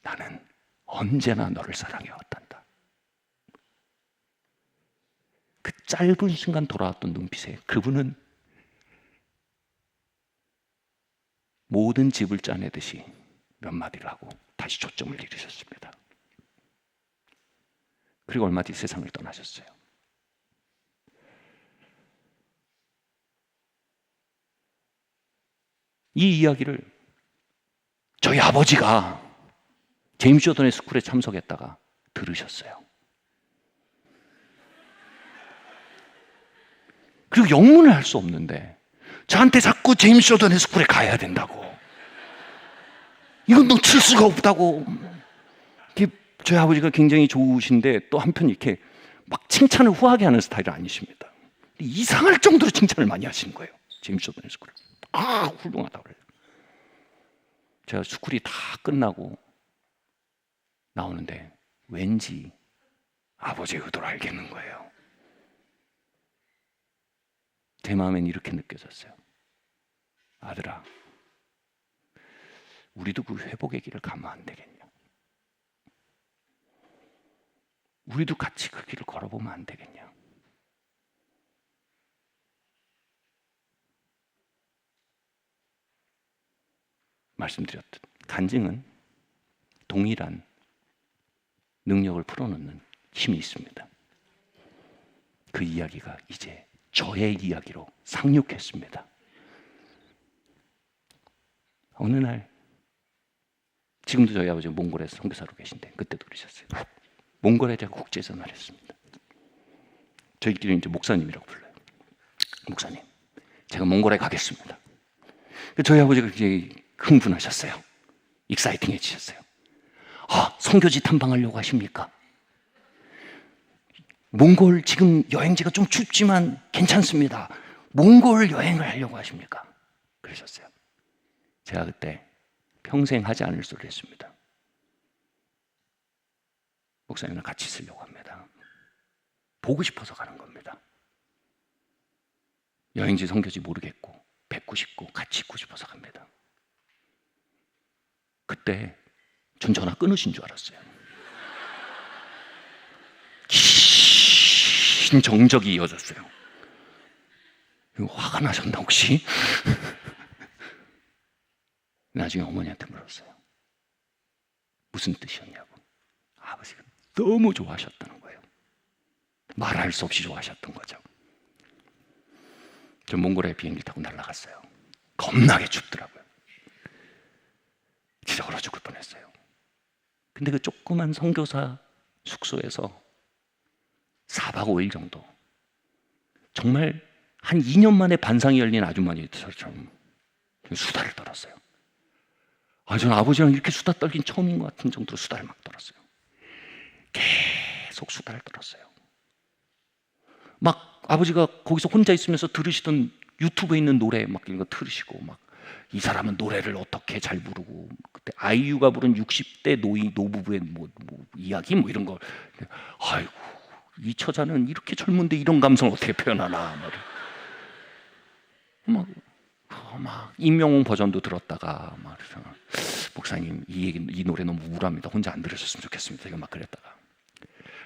나는 언제나 너를 사랑해왔단다. 그 짧은 순간 돌아왔던 눈빛에 그분은 모든 집을 짜내듯이 몇 마디를 하고 다시 초점을 잃으셨습니다. 그리고 얼마 뒤 세상을 떠나셨어요. 이 이야기를 저희 아버지가 제임스 조던의 스쿨에 참석했다가 들으셨어요. 그리고 영문을 할 수 없는데 저한테 자꾸 제임스 조던의 스쿨에 가야 된다고, 이건 놓칠 수가 없다고. 저희 아버지가 굉장히 좋으신데 또 한편 이렇게 막 칭찬을 후하게 하는 스타일은 아니십니다. 이상할 정도로 칭찬을 많이 하시는 거예요. 제임스 조던의 스쿨을. 훌륭하다고 그래요. 제가 스쿨이 다 끝나고 나오는데 왠지 아버지의 의도를 알겠는 거예요. 제 마음엔 이렇게 느껴졌어요. 아들아, 우리도 그 회복의 길을 가면 안 되겠냐? 우리도 같이 그 길을 걸어보면 안 되겠냐? 말씀드렸듯 간증은 동일한 능력을 풀어놓는 힘이 있습니다. 그 이야기가 이제 저의 이야기로 상륙했습니다. 어느 날, 지금도 저희 아버지가 몽골에서 선교사로 계신데 그때도 그러셨어요. 몽골에 제가 국제 전화를 했습니다. 저희끼리 이제 목사님이라고 불러요. 목사님, 제가 몽골에 가겠습니다. 저희 아버지가 굉장히 흥분하셨어요. 익사이팅해지셨어요. 선교지 탐방하려고 하십니까? 몽골 지금 여행지가 좀 춥지만 괜찮습니다. 몽골 여행을 하려고 하십니까? 그러셨어요. 제가 그때 평생 하지 않을 소리를 했습니다. 목사님이랑 같이 있으려고 합니다. 보고 싶어서 가는 겁니다. 여행지 선교지 모르겠고 뵙고 싶고 같이 있고 싶어서 갑니다. 그때 전 전화 끊으신 줄 알았어요. 긴 정적이 이어졌어요. 화가 나셨나 혹시? 나중에 어머니한테 물었어요. 무슨 뜻이었냐고. 아버지가 너무 좋아하셨다는 거예요. 말할 수 없이 좋아하셨던 거죠. 저 몽골에 비행기 타고 날아갔어요. 겁나게 춥더라고요. 진짜 얼어 죽을 뻔했어요. 근데 그 조그만 선교사 숙소에서 4박 5일 정도 정말 한 2년 만에 반상이 열린 아주머니처럼 수다를 떨었어요. 저는 아버지랑 이렇게 수다 떨긴 처음인 것 같은 정도로 수다를 막 떨었어요. 계속 수다를 떨었어요. 막 아버지가 거기서 혼자 있으면서 들으시던 유튜브에 있는 노래 막 이런 거 들으시고, 막 이 사람은 노래를 어떻게 잘 부르고, 그때 아이유가 부른 60대 노부부의 뭐 이야기 뭐 이런 걸, 아이고 이 처자는 이렇게 젊은데 이런 감성을 어떻게 표현하나, 막 임영웅 버전도 들었다가 막 목사님 이 노래 너무 우울합니다. 혼자 안 들으셨으면 좋겠습니다. 이거 막 그랬다가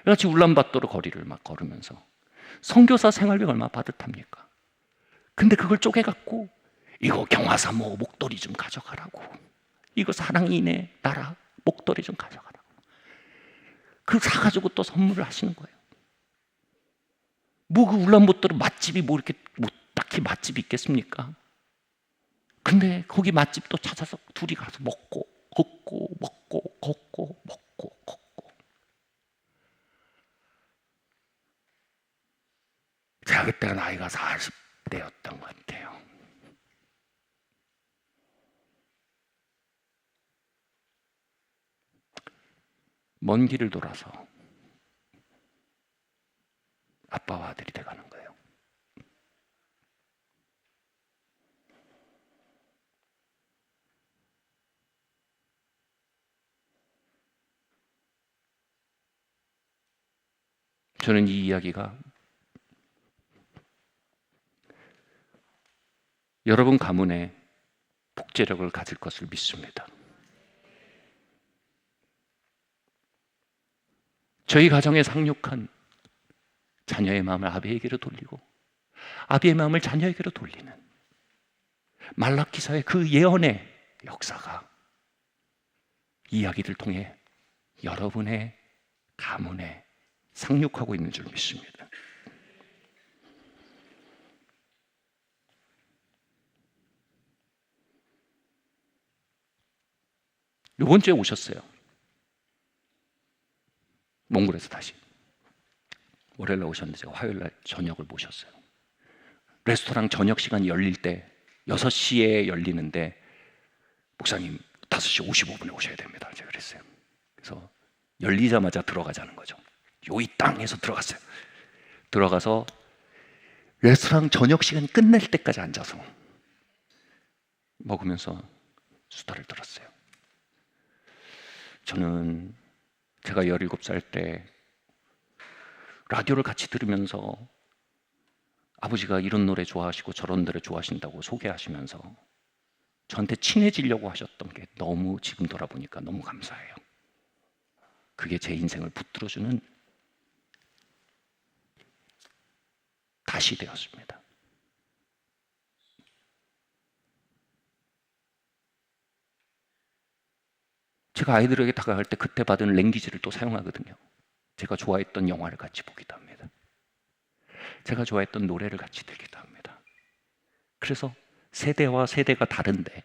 같이 울란바토르 거리를 막 걸으면서 선교사 생활비 얼마나 빠듯합니까? 근데 그걸 쪼개갖고 이거 경화사모 목도리 좀 가져가라고, 이거 사랑이네 나라 목도리 좀 가져가라고, 그 사가지고 또 선물을 하시는 거예요. 뭐 그 울란바토르 맛집이 뭐 이렇게 뭐 딱히 맛집이 있겠습니까? 근데 거기 맛집도 찾아서 둘이 가서 먹고 걷고 먹고 걷고 먹고 걷고. 제가 그때가 나이가 40대였던 것 같아요. 먼 길을 돌아서 아빠와 아들이 돼가는 거예요. 저는 이 이야기가 여러분 가문에 복제력을 가질 것을 믿습니다. 저희 가정에 상륙한 자녀의 마음을 아비에게로 돌리고 아비의 마음을 자녀에게로 돌리는 말라기서의 그 예언의 역사가 이 이야기를 통해 여러분의 가문에 상륙하고 있는 줄 믿습니다. 이번 주에 오셨어요. 몽골에서 다시. 월요일날 오셨는데 제가 화요일날 저녁을 모셨어요. 레스토랑 저녁 시간이 열릴 때 6시에 열리는데 목사님 5시 55분에 오셔야 됩니다. 제가 그랬어요. 그래서 열리자마자 들어가자는 거죠. 요이 땅에서 들어갔어요. 들어가서 레스토랑 저녁 시간이 끝날 때까지 앉아서 먹으면서 수다를 떨었어요. 저는 제가 17살 때 라디오를 같이 들으면서 아버지가 이런 노래 좋아하시고 저런 노래 좋아하신다고 소개하시면서 저한테 친해지려고 하셨던 게 너무 지금 돌아보니까 너무 감사해요. 그게 제 인생을 붙들어주는 다시 되었습니다. 제가 아이들에게 다가갈 때 그때 받은 랭귀지를 또 사용하거든요. 제가 좋아했던 영화를 같이 보기도 합니다. 제가 좋아했던 노래를 같이 듣기도 합니다. 그래서 세대와 세대가 다른데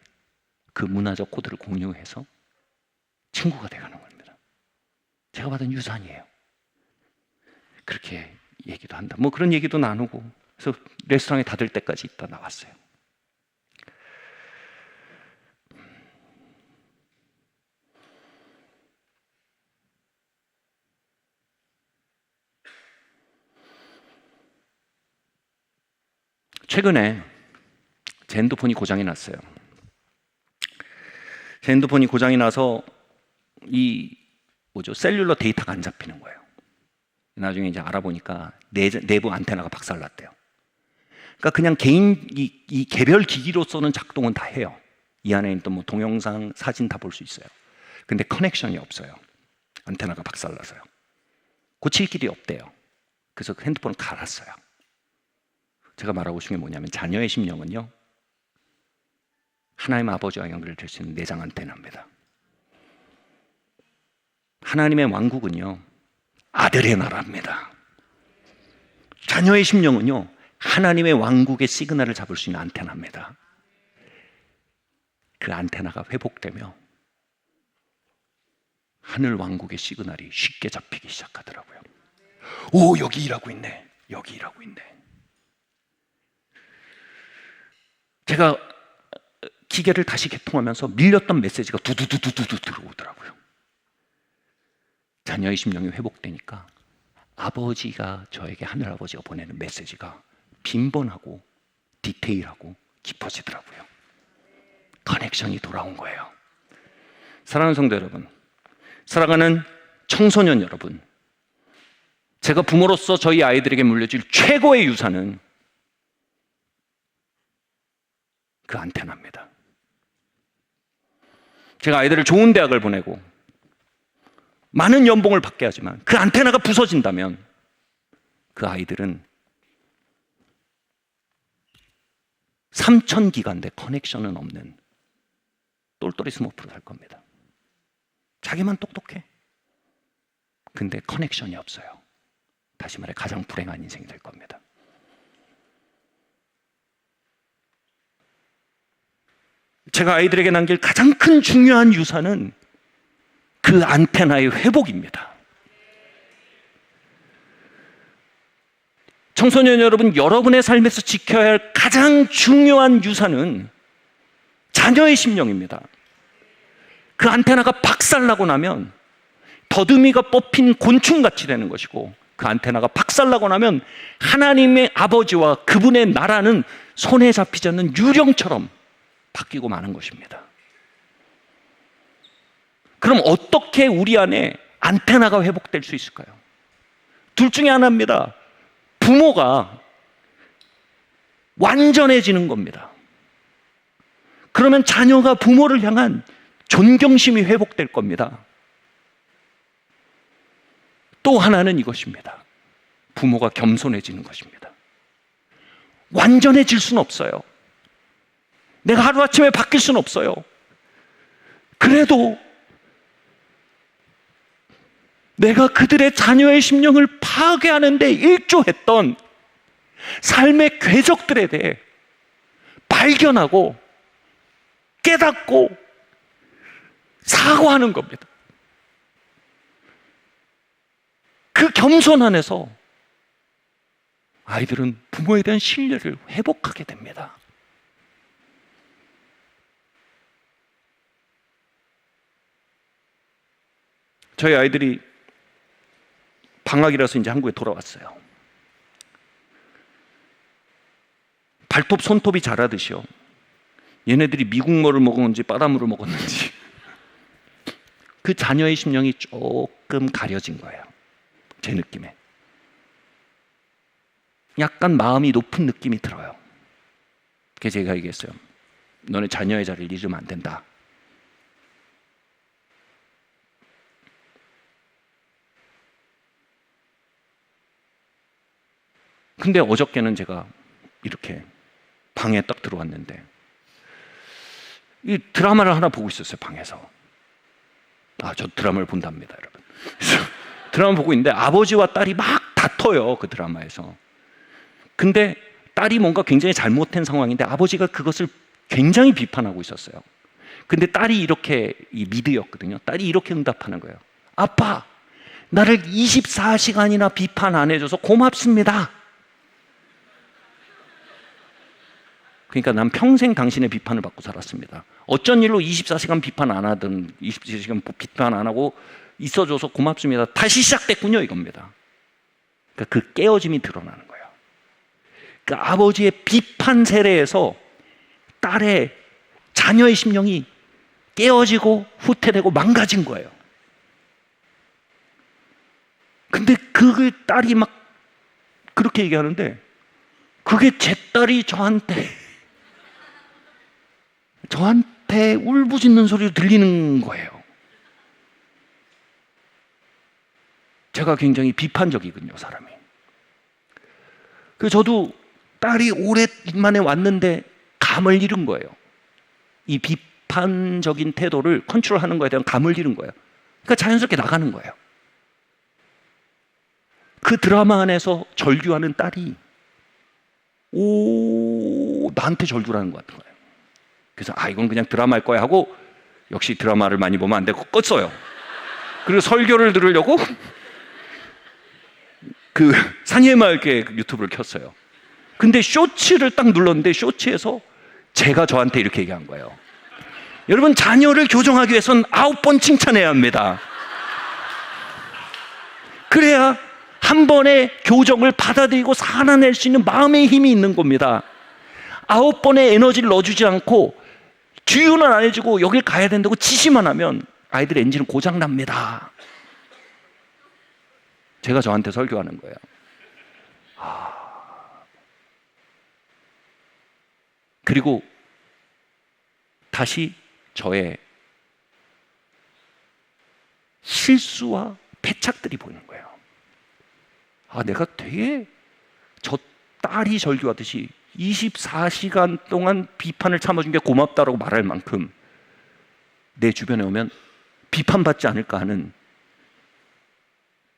그 문화적 코드를 공유해서 친구가 돼가는 겁니다. 제가 받은 유산이에요. 그렇게 얘기도 한다. 뭐 그런 얘기도 나누고, 그래서 레스토랑에 닫을 때까지 있다 나왔어요. 최근에 제 핸드폰이 고장이 났어요. 제 핸드폰이 고장이 나서 셀룰러 데이터가 안 잡히는 거예요. 나중에 이제 알아보니까 내부 안테나가 박살났대요. 그러니까 그냥 개인 이 개별 기기로서는 작동은 다 해요. 이 안에 있던 뭐 동영상, 사진 다 볼 수 있어요. 근데 커넥션이 없어요. 안테나가 박살나서요. 고칠 길이 없대요. 그래서 그 핸드폰을 갈았어요. 제가 말하고 싶은 게 뭐냐면 자녀의 심령은요, 하나님 아버지와 연결될 수 있는 내장 안테나입니다. 하나님의 왕국은요, 아들의 나라입니다. 자녀의 심령은요, 하나님의 왕국의 시그널을 잡을 수 있는 안테나입니다. 그 안테나가 회복되며 하늘 왕국의 시그널이 쉽게 잡히기 시작하더라고요. 오, 여기 일하고 있네. 여기 일하고 있네. 제가 기계를 다시 개통하면서 밀렸던 메시지가 두두두두두 들어오더라고요. 자녀의 심령이 회복되니까 아버지가 저에게 하늘아버지가 보내는 메시지가 빈번하고 디테일하고 깊어지더라고요. 커넥션이 돌아온 거예요. 사랑하는 성도 여러분, 사랑하는 청소년 여러분, 제가 부모로서 저희 아이들에게 물려줄 최고의 유산은 그 안테나입니다. 제가 아이들을 좋은 대학을 보내고 많은 연봉을 받게 하지만 그 안테나가 부서진다면 그 아이들은 3,000기가인데 커넥션은 없는 똘똘이 스머프로 살 겁니다. 자기만 똑똑해. 근데 커넥션이 없어요. 다시 말해 가장 불행한 인생이 될 겁니다. 제가 아이들에게 남길 가장 큰 중요한 유산은 그 안테나의 회복입니다. 청소년 여러분, 여러분의 삶에서 지켜야 할 가장 중요한 유산은 자녀의 심령입니다. 그 안테나가 박살나고 나면 더듬이가 뽑힌 곤충같이 되는 것이고, 그 안테나가 박살나고 나면 하나님의 아버지와 그분의 나라는 손에 잡히지 않는 유령처럼 바뀌고 마는 것입니다. 그럼 어떻게 우리 안에 안테나가 회복될 수 있을까요? 둘 중에 하나입니다. 부모가 완전해지는 겁니다. 그러면 자녀가 부모를 향한 존경심이 회복될 겁니다. 또 하나는 이것입니다. 부모가 겸손해지는 것입니다. 완전해질 수는 없어요. 내가 하루아침에 바뀔 수는 없어요. 그래도 내가 그들의 자녀의 심령을 파괴하는 데 일조했던 삶의 궤적들에 대해 발견하고 깨닫고 사과하는 겁니다. 그 겸손 안에서 아이들은 부모에 대한 신뢰를 회복하게 됩니다. 저희 아이들이 방학이라서 이제 한국에 돌아왔어요. 발톱 손톱이 자라듯이요. 얘네들이 미국물을 먹었는지 바닷물을 먹었는지 그 자녀의 심령이 조금 가려진 거예요. 제 느낌에. 약간 마음이 높은 느낌이 들어요. 그래서 제가 얘기했어요. 너네 자녀의 자리를 잃으면 안 된다. 근데 어저께는 제가 이렇게 방에 딱 들어왔는데 이 드라마를 하나 보고 있었어요, 방에서. 저 드라마를 본답니다, 여러분. 그래서 드라마 보고 있는데 아버지와 딸이 막 다퉈요, 그 드라마에서. 근데 딸이 뭔가 굉장히 잘못된 상황인데 아버지가 그것을 굉장히 비판하고 있었어요. 근데 딸이 이렇게, 이 미드였거든요. 딸이 이렇게 응답하는 거예요. 아빠, 나를 24시간이나 비판 안 해줘서 고맙습니다. 그러니까 난 평생 당신의 비판을 받고 살았습니다. 어쩐 일로 24시간 비판 안 하든 24시간 비판 안 하고 있어줘서 고맙습니다. 다시 시작됐군요, 이겁니다. 그러니까 그 깨어짐이 드러나는 거예요. 그 아버지의 비판 세례에서 딸의 자녀의 심령이 깨어지고 후퇴되고 망가진 거예요. 근데 그 딸이 막 그렇게 얘기하는데 그게 제 딸이 저한테 울부짖는 소리로 들리는 거예요. 제가 굉장히 비판적이군요, 사람이. 그래서 저도 딸이 오랜만에 왔는데 감을 잃은 거예요. 이 비판적인 태도를 컨트롤하는 거에 대한 감을 잃은 거예요. 그러니까 자연스럽게 나가는 거예요. 그 드라마 안에서 절규하는 딸이 나한테 절규를 것 같은 거예요. 그래서 이건 그냥 드라마 할 거야 하고 역시 드라마를 많이 보면 안 되고 껐어요. 그리고 설교를 들으려고 그 산예마을교회 유튜브를 켰어요. 근데 쇼츠를 딱 눌렀는데 쇼츠에서 제가 저한테 이렇게 얘기한 거예요. 여러분, 자녀를 교정하기 위해서는 9번 칭찬해야 합니다. 그래야 한 번의 교정을 받아들이고 살아낼 수 있는 마음의 힘이 있는 겁니다. 9번의 에너지를 넣어주지 않고 주유는 안 해주고 여길 가야 된다고 지시만 하면 아이들 엔진은 고장납니다. 제가 저한테 설교하는 거예요. 그리고 다시 저의 실수와 패착들이 보이는 거예요. 내가 되게 저 딸이 절규하듯이 24시간 동안 비판을 참아준 게 고맙다라고 말할 만큼 내 주변에 오면 비판받지 않을까 하는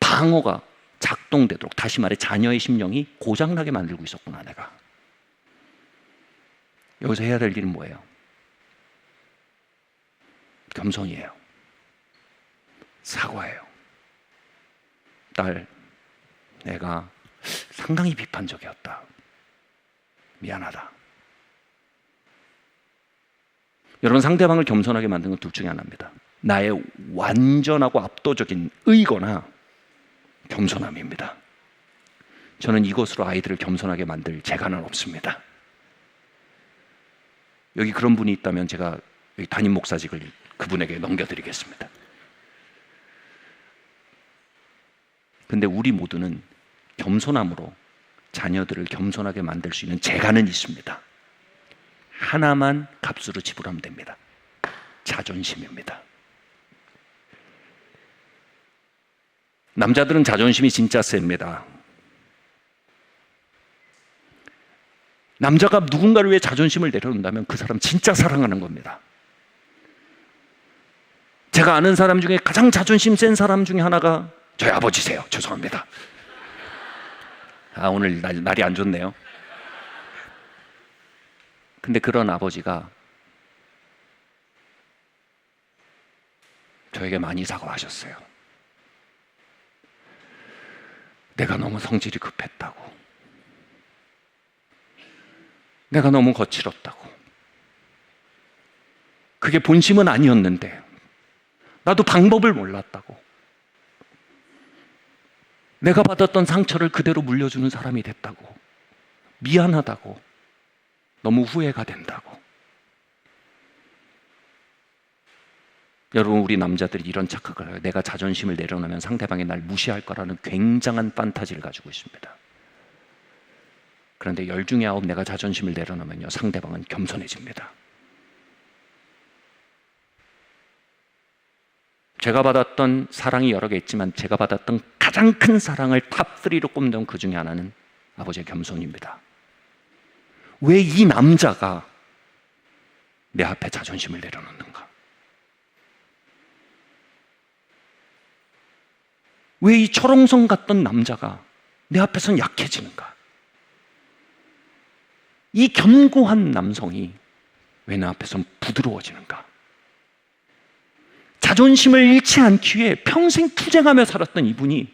방어가 작동되도록, 다시 말해 자녀의 심령이 고장나게 만들고 있었구나. 내가 여기서 해야 될 일은 뭐예요? 겸손이에요. 사과해요. 딸, 내가 상당히 비판적이었다. 미안하다. 여러분, 상대방을 겸손하게 만드는 건 둘 중에 하나입니다. 나의 완전하고 압도적인 의거나 겸손함입니다. 저는 이것으로 아이들을 겸손하게 만들 재간은 없습니다. 여기 그런 분이 있다면 제가 여기 담임 목사직을 그분에게 넘겨드리겠습니다. 근데 우리 모두는 겸손함으로 자녀들을 겸손하게 만들 수 있는 재간은 있습니다. 하나만 값으로 지불하면 됩니다. 자존심입니다. 남자들은 자존심이 진짜 셉니다. 남자가 누군가를 위해 자존심을 내려놓는다면 그 사람 진짜 사랑하는 겁니다. 제가 아는 사람 중에 가장 자존심 센 사람 중에 하나가 저희 아버지세요. 죄송합니다. 오늘 날이 안 좋네요. 근데 그런 아버지가 저에게 많이 사과하셨어요. 내가 너무 성질이 급했다고, 내가 너무 거칠었다고, 그게 본심은 아니었는데 나도 방법을 몰랐다고, 내가 받았던 상처를 그대로 물려주는 사람이 됐다고, 미안하다고, 너무 후회가 된다고. 여러분, 우리 남자들이 이런 착각을 해요. 내가 자존심을 내려놓으면 상대방이 날 무시할 거라는 굉장한 판타지를 가지고 있습니다. 그런데 10 중에 9 내가 자존심을 내려놓으면요, 상대방은 겸손해집니다. 제가 받았던 사랑이 여러 개 있지만 제가 받았던 가장 큰 사랑을 탑3로 꼽는 그 중에 하나는 아버지의 겸손입니다. 왜 이 남자가 내 앞에 자존심을 내려놓는가? 왜 이 철옹성 같던 남자가 내 앞에선 약해지는가? 이 견고한 남성이 왜 내 앞에선 부드러워지는가? 자존심을 잃지 않기 위해 평생 투쟁하며 살았던 이분이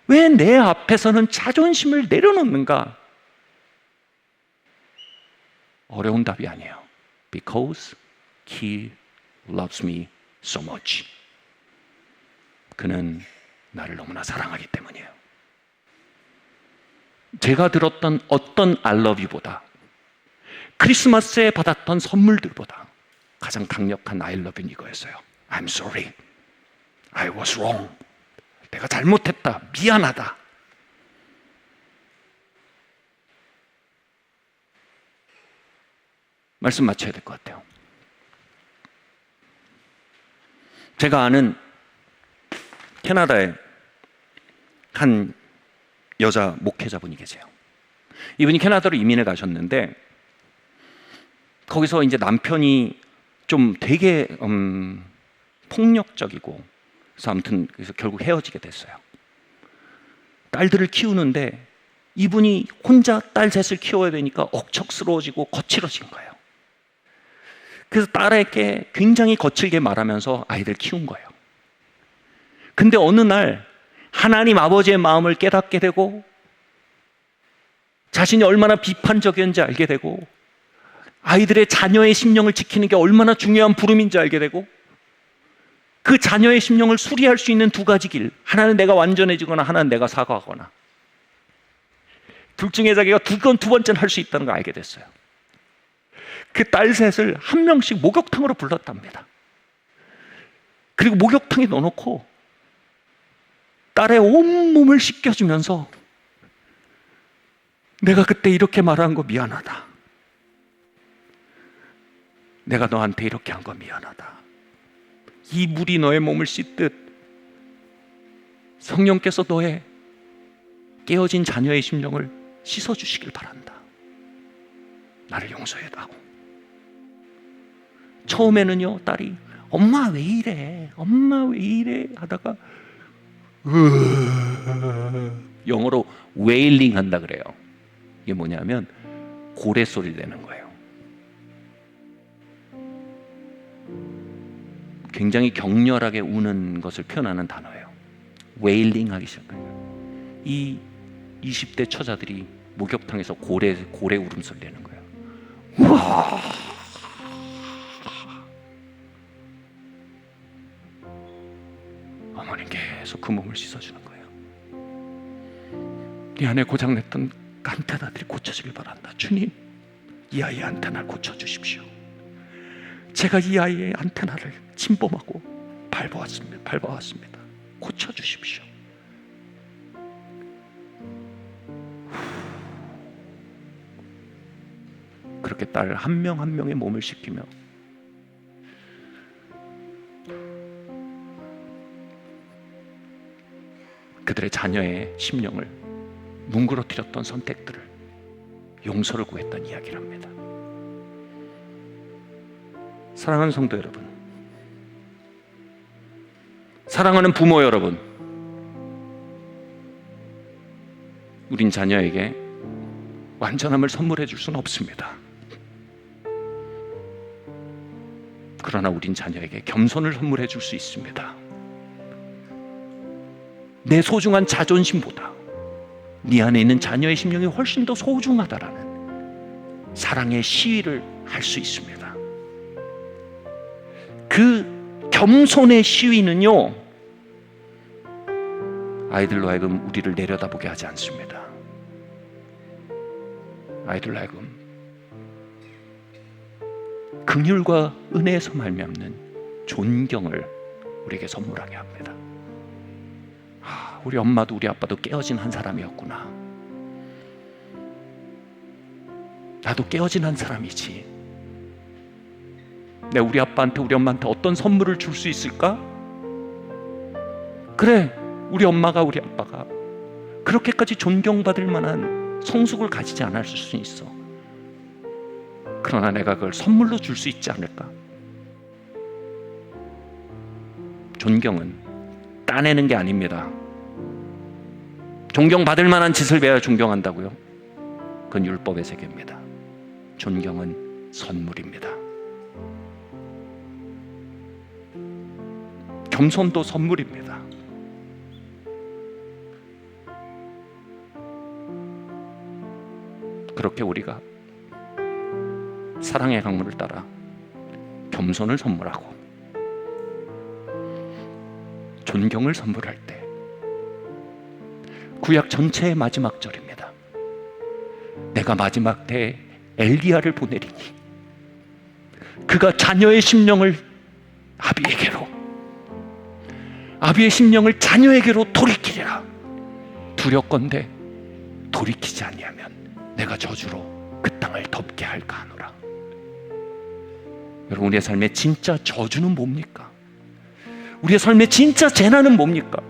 왜 내 앞에서는 자존심을 내려놓는가? 어려운 답이 아니에요. Because he loves me so much. 그는 나를 너무나 사랑하기 때문이에요. 제가 들었던 어떤 I love you보다, 크리스마스에 받았던 선물들보다 가장 강력한 I love you는 이거였어요. I'm sorry. I was wrong. 내가 잘못했다. 미안하다. 말씀 마쳐야 될 것 같아요. 제가 아는 캐나다에 한 여자 목회자분이 계세요. 이분이 캐나다로 이민을 가셨는데 거기서 이제 남편이 좀 되게 폭력적이고, 그래서 아무튼 그래서 결국 헤어지게 됐어요. 딸들을 키우는데 이분이 혼자 딸 셋을 키워야 되니까 억척스러워지고 거칠어진 거예요. 그래서 딸에게 굉장히 거칠게 말하면서 아이들 키운 거예요. 근데 어느 날 하나님 아버지의 마음을 깨닫게 되고 자신이 얼마나 비판적이었는지 알게 되고 아이들의 자녀의 심령을 지키는 게 얼마나 중요한 부름인지 알게 되고, 그 자녀의 심령을 수리할 수 있는 두 가지 길, 하나는 내가 완전해지거나 하나는 내가 사과하거나, 둘 중에 자기가 두 번째는 할 수 있다는 걸 알게 됐어요. 그 딸 셋을 한 명씩 목욕탕으로 불렀답니다. 그리고 목욕탕에 넣어놓고 딸의 온몸을 씻겨주면서 내가 그때 이렇게 말한 거 미안하다. 내가 너한테 이렇게 한 거 미안하다. 이 물이 너의 몸을 씻듯 성령께서 너의 깨어진 자녀의 심령을 씻어주시길 바란다. 나를 용서해다오. 처음에는요, 딸이 엄마 왜 이래? 엄마 왜 이래? 하다가 영어로 웨일링 한다 그래요. 이게 뭐냐면 고래 소리를 내는 거예요. 굉장히 격렬하게 우는 것을 표현하는 단어예요. 웨일링 하기 시작해요. 이 20대 처자들이 목욕탕에서 고래 울음소리 내는 거예요. 우와! 어머님 계속 그 몸을 씻어주는 거예요. 이 안에 고장냈던 안테나들이 고쳐지길 바란다. 주님, 이 아이의 안테나를 고쳐주십시오. 제가 이 아이의 안테나를 침범하고 밟아왔습니다. 고쳐주십시오. 그렇게 딸 한 명 한 명의 몸을 씻기며 그들의 자녀의 심령을 뭉그러뜨렸던 선택들을 용서를 구했던 이야기랍니다. 사랑하는 성도 여러분, 사랑하는 부모 여러분, 우린 자녀에게 완전함을 선물해 줄 수는 없습니다. 그러나 우린 자녀에게 겸손을 선물해 줄 수 있습니다. 내 소중한 자존심보다 네 안에 있는 자녀의 심령이 훨씬 더 소중하다라는 사랑의 시위를 할 수 있습니다. 그 겸손의 시위는요, 아이들로 하여금 우리를 내려다보게 하지 않습니다. 아이들로 하여금 긍휼과 은혜에서 말미암는 존경을 우리에게 선물하게 합니다. 우리 엄마도 우리 아빠도 깨어진 한 사람이었구나. 나도 깨어진 한 사람이지. 내가 우리 아빠한테 우리 엄마한테 어떤 선물을 줄 수 있을까? 그래, 우리 엄마가 우리 아빠가 그렇게까지 존경받을 만한 성숙을 가지지 않았을 수 있어. 그러나 내가 그걸 선물로 줄 수 있지 않을까? 존경은 따내는 게 아닙니다. 존경받을 만한 짓을 해야 존경한다고요? 그건 율법의 세계입니다. 존경은 선물입니다. 겸손도 선물입니다. 그렇게 우리가 사랑의 강물을 따라 겸손을 선물하고 존경을 선물할 때 구약 전체의 마지막 절입니다. 내가 마지막 때에 엘리야를 보내리니 그가 자녀의 심령을 아비에게로, 아비의 심령을 자녀에게로 돌이키리라. 두렵건대 돌이키지 아니하면 내가 저주로 그 땅을 덮게 할까 하노라. 여러분, 우리의 삶의 진짜 저주는 뭡니까? 우리의 삶의 진짜 재난은 뭡니까?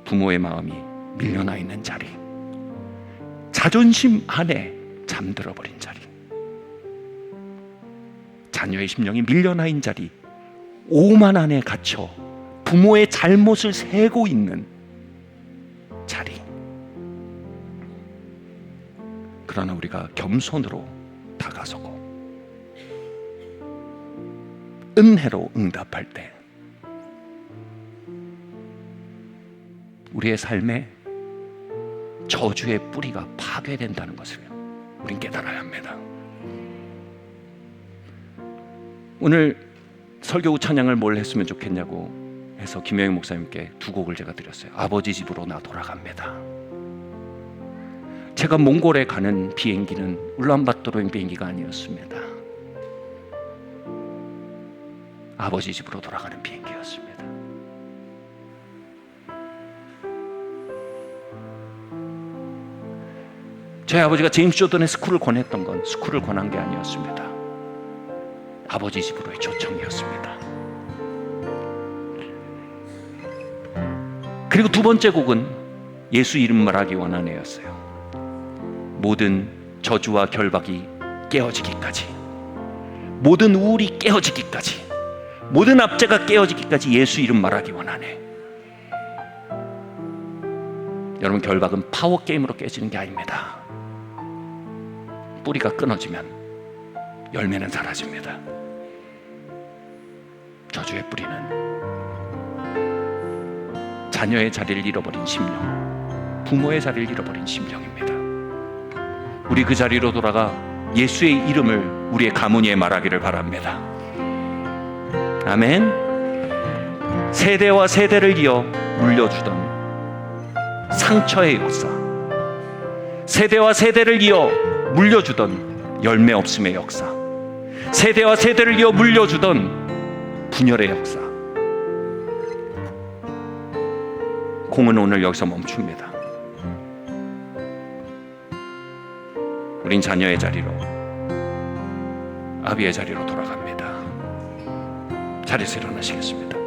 부모의 마음이 밀려나 있는 자리, 자존심 안에 잠들어 버린 자리, 자녀의 심령이 밀려나 있는 자리, 오만 안에 갇혀 부모의 잘못을 세고 있는 자리. 그러나 우리가 겸손으로 다가서고 은혜로 응답할 때 우리의 삶에 저주의 뿌리가 파괴된다는 것을 우린 깨달아야 합니다. 오늘 설교 후 찬양을 뭘 했으면 좋겠냐고 해서 김영희 목사님께 두 곡을 제가 드렸어요. 아버지 집으로 나 돌아갑니다. 제가 몽골에 가는 비행기는 울란바토르행 비행기가 아니었습니다. 아버지 집으로 돌아가는 비행기였습니다. 저희 아버지가 제임스 조던의 스쿨을 권했던 건 스쿨을 권한 게 아니었습니다. 아버지 집으로의 초청이었습니다. 그리고 두 번째 곡은 예수 이름 말하기 원하네였어요. 모든 저주와 결박이 깨어지기까지, 모든 우울이 깨어지기까지, 모든 압제가 깨어지기까지 예수 이름 말하기 원하네. 여러분, 결박은 파워 게임으로 깨지는 게 아닙니다. 뿌리가 끊어지면 열매는 사라집니다. 저주의 뿌리는 자녀의 자리를 잃어버린 심령, 부모의 자리를 잃어버린 심령입니다. 우리 그 자리로 돌아가 예수의 이름을 우리의 가문에 말하기를 바랍니다. 아멘. 세대와 세대를 이어 물려주던 상처의 역사, 세대와 세대를 이어 물려주던 열매 없음의 역사, 세대와 세대를 이어 물려주던 분열의 역사, 공은 오늘 여기서 멈춥니다. 우린 자녀의 자리로, 아비의 자리로 돌아갑니다. 자리에서 일어나시겠습니다.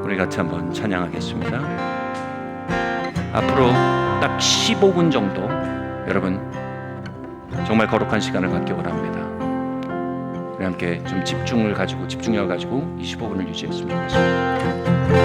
우리 같이 한번 찬양하겠습니다. 앞으로 딱 15분 정도 여러분 정말 거룩한 시간을 갖기 원합니다. 우리 함께 좀 집중력을 가지고 25분을 유지했으면 좋겠습니다.